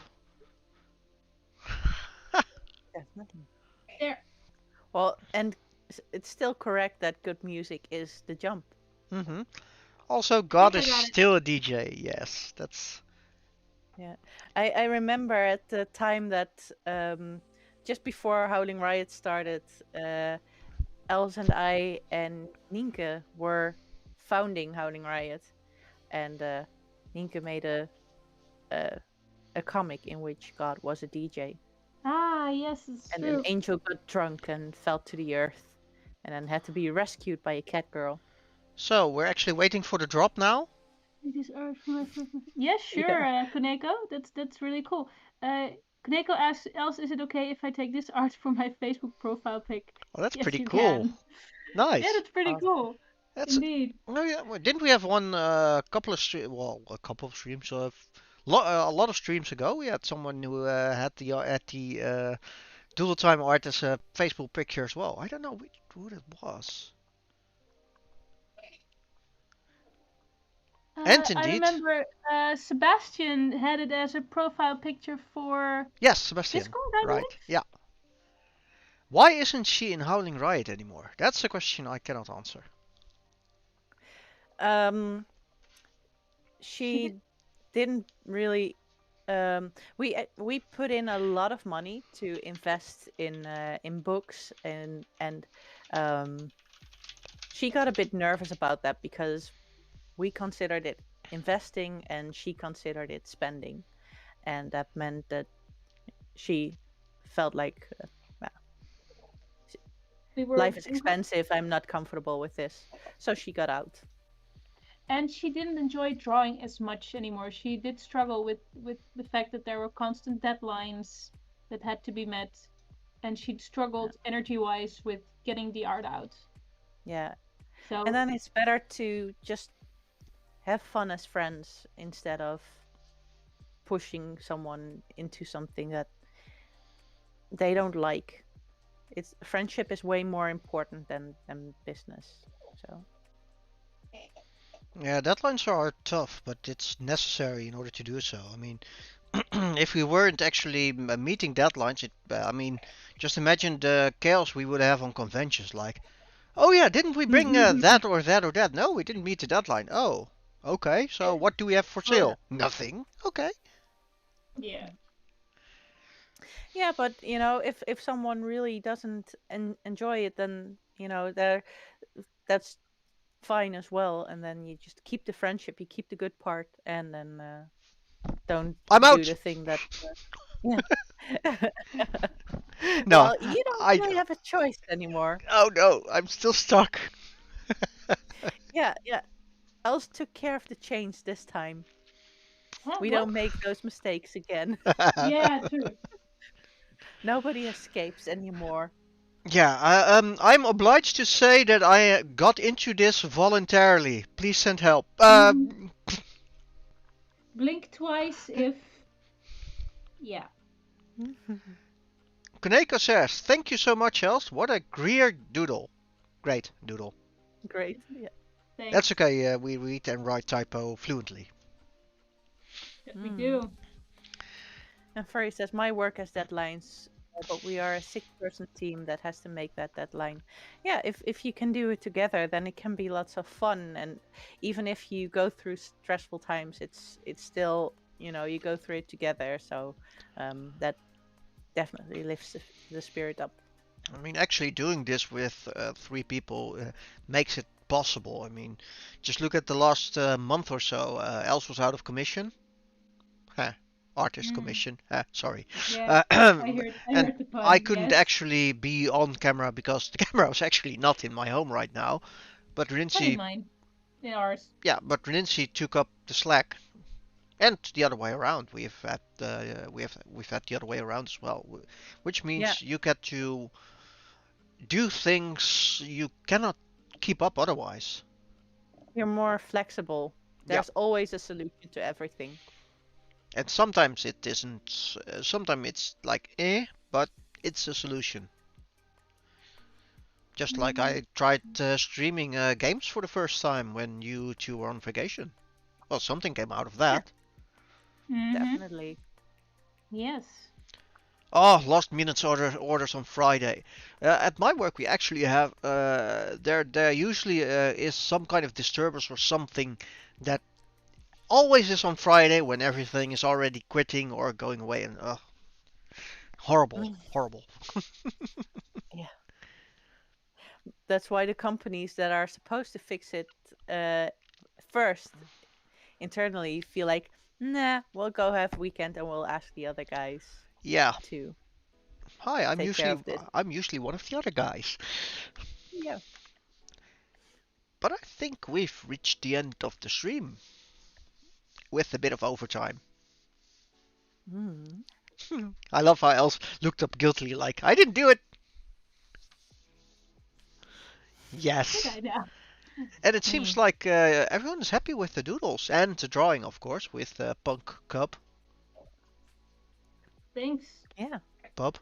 definitely. There. Well, and it's still correct that good music is the jump. Also, God I is got it. still a DJ. Yes, that's. Yeah. I remember at the time that just before Howling Riot started, Els and I and Nienke were founding Howling Riot, and Nienke made a comic in which God was a DJ, Ah, yes, it's and an true. angel got drunk and fell to the earth, and then had to be rescued by a cat girl. So we're actually waiting for the drop now. It is art from my yes, sure, Yeah. Koneko. That's really cool. Uh, Koneko asks, else is it okay if I take this art for my Facebook profile pic? Oh, that's Yes, pretty you cool. can. Yeah, Nice. that's pretty Awesome. cool. That's. Indeed. Oh yeah. Well, didn't we have one couple of well, a couple of streams a lot of streams ago? We had someone who had the Doodle Time art as a Facebook picture as well. I don't know who that was. And I indeed, remember Sebastian had it as a profile picture for yes, Sebastian. Discord, I Right. believe. Yeah. Why isn't she in Howling Riot anymore? That's a question I cannot answer. Um, She did. she didn't really. We put in a lot of money to invest in books and um, she got a bit nervous about that because we considered it investing and she considered it spending, and that meant that she felt like well, We were life is expensive. I'm not comfortable with this, so she got out. and she didn't enjoy drawing as much anymore. She did struggle with the fact that there were constant deadlines that had to be met, and she'd Yeah, struggled energy-wise with getting the art out. yeah. And So then it's better to just have fun as friends instead of pushing someone into something that they don't like. It's friendship is way more important than business. So Yeah, deadlines are tough, but it's necessary in order to do so. I mean, if we weren't actually meeting deadlines, I mean, just imagine the chaos we would have on conventions. Like, oh yeah, didn't we bring that or that or that? No, we didn't meet the deadline. Oh, okay. So what do we have for oh yeah, sale? Nothing. Okay. yeah. yeah, but if someone really doesn't enjoy it, then that's fine as well. And then you just keep the friendship, you keep the good part, and then don't I'm do out. the thing that yeah. No, Well, you don't I. really have a choice anymore. Oh no, I'm still stuck. Yeah, yeah. Els took care of the change this time. Huh, We well, don't make those mistakes again. yeah, true. Nobody escapes anymore. Yeah, I'm obliged to say that I got into this voluntarily. Please send help. Blink twice if yeah. Kaneko says, thank you so much, Els. What a great doodle. Great doodle. Great. Yeah. That's Thanks. okay, we read and write typo fluently. Yes, we Mm. do. And Furry says, my work has deadlines, but we are a six-person team that has to make that deadline. Yeah, if you can do it together, then it can be lots of fun. And even if you go through stressful times, it's still, you go through it together. So that definitely lifts the spirit up. I mean, actually doing this with three people makes it possible. I mean, just look at the last month or so. Els was out of commission. Huh. Artist Mm. commission. Sorry. Yeah, Uh, I and heard the I pun. couldn't Yes. actually be on camera because the camera was actually not in my home right now. But Not in Rincy, mine. In ours. yeah, but Rincy took up the slack, and the other way around. We've had the other way around as well, which Yeah, means you get to do things you cannot keep up otherwise. you're more flexible. Yeah, There's always a solution to everything. and sometimes it isn't. Sometimes it's like but it's a solution. Just like Mm. I tried streaming games for the first time when you two were on vacation. Well, something came out of Yeah, that. Mm-hmm. definitely. Yes. Oh, last minute orders on Friday. At my work, we actually have there usually is some kind of disturbance or something that always is on Friday when everything is already quitting or going away, and horrible, Mm. horrible. Yeah. That's why the companies that are supposed to fix it uh, first internally feel like, nah, we'll go have weekend and we'll ask the other guys Yeah. to Hi, I'm take care usually of this. I'm usually one of the other guys, Yeah. but I think we've reached the end of the stream. with a bit of overtime. Mm. I love how Els looked up guiltily, like, I didn't do it. Did Yes. I now? And it seems like everyone is happy with the doodles and the drawing, of course, with Punk Cub. Thanks. Yeah. Bob.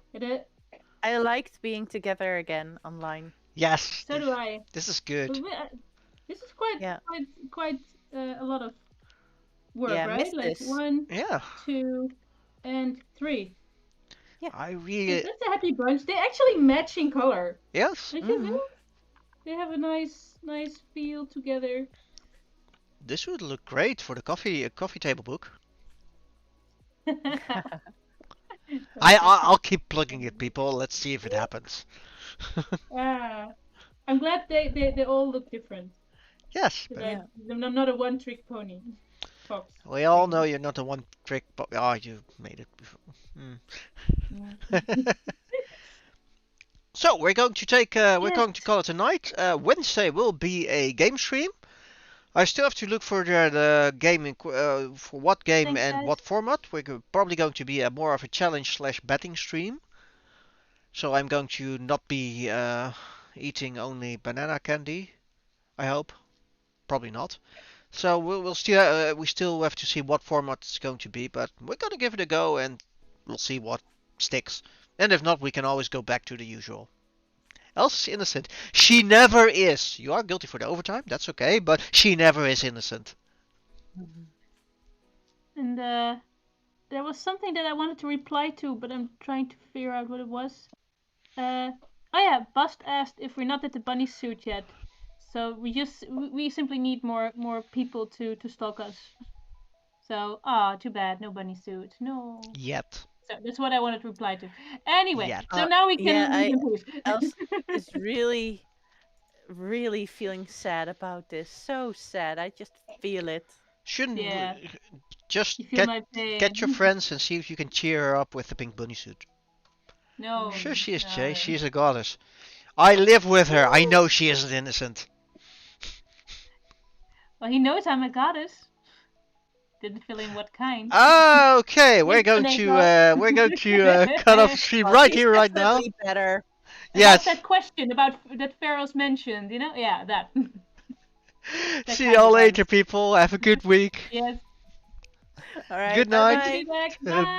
I liked being together again online. Yes. So do I. This is good. This is quite Yeah. quite a lot of work, Yeah, right? missed Like this. 1, Yeah. 2, and 3. Yeah. I really. That's a happy bunch. They actually match in color. Yes. Don't you know? They have a nice feel together. This would look great for the coffee table book. I'll keep plugging it, people. Let's see if it happens. I'm glad they all look different. Yes. Yeah. I'm not a one-trick pony. Fox. We all know you're not a one trick. Oh, you made it before. So we're going to take. We're going to call it a night. Wednesday will be a game stream. I still have to look for the game for what game Thanks, and guys. what format. We're probably going to be a more of a challenge / betting stream. So I'm going to not be eating only banana candy. I hope. Probably not. So we'll still we still have to see what format it's going to be, but we're gonna give it a go and we'll see what sticks. And if not, we can always go back to the usual. Else is innocent. She never is. You are guilty for the overtime. That's okay, but she never is innocent. And there was something that I wanted to reply to, but I'm trying to figure out what it was. Oh yeah, Bust asked if we're not at the bunny suit yet. So we simply need more people to stalk us. So too bad, no bunny suit, no. Yet. So that's what I wanted to reply to. Anyway, Yet. so now we can push. Els is really, really feeling sad about this. So sad. I just feel it. Shouldn't Yeah. just You feel my pain. get your friends and see if you can cheer her up with the pink bunny suit. No. Sure she is, no. Jay. She's a goddess. I live with her. I know she isn't innocent. Well, he knows I'm a goddess. Didn't fill in what kind. Okay, we're going to cut off the stream Well, right she's here, right now. definitely better. Yes. About that question about that Pharaoh's mentioned, you know? Yeah, that. See y'all later, people. Have a good week. Yes. All right. Good night. Bye-bye. Be back. Bye. Bye.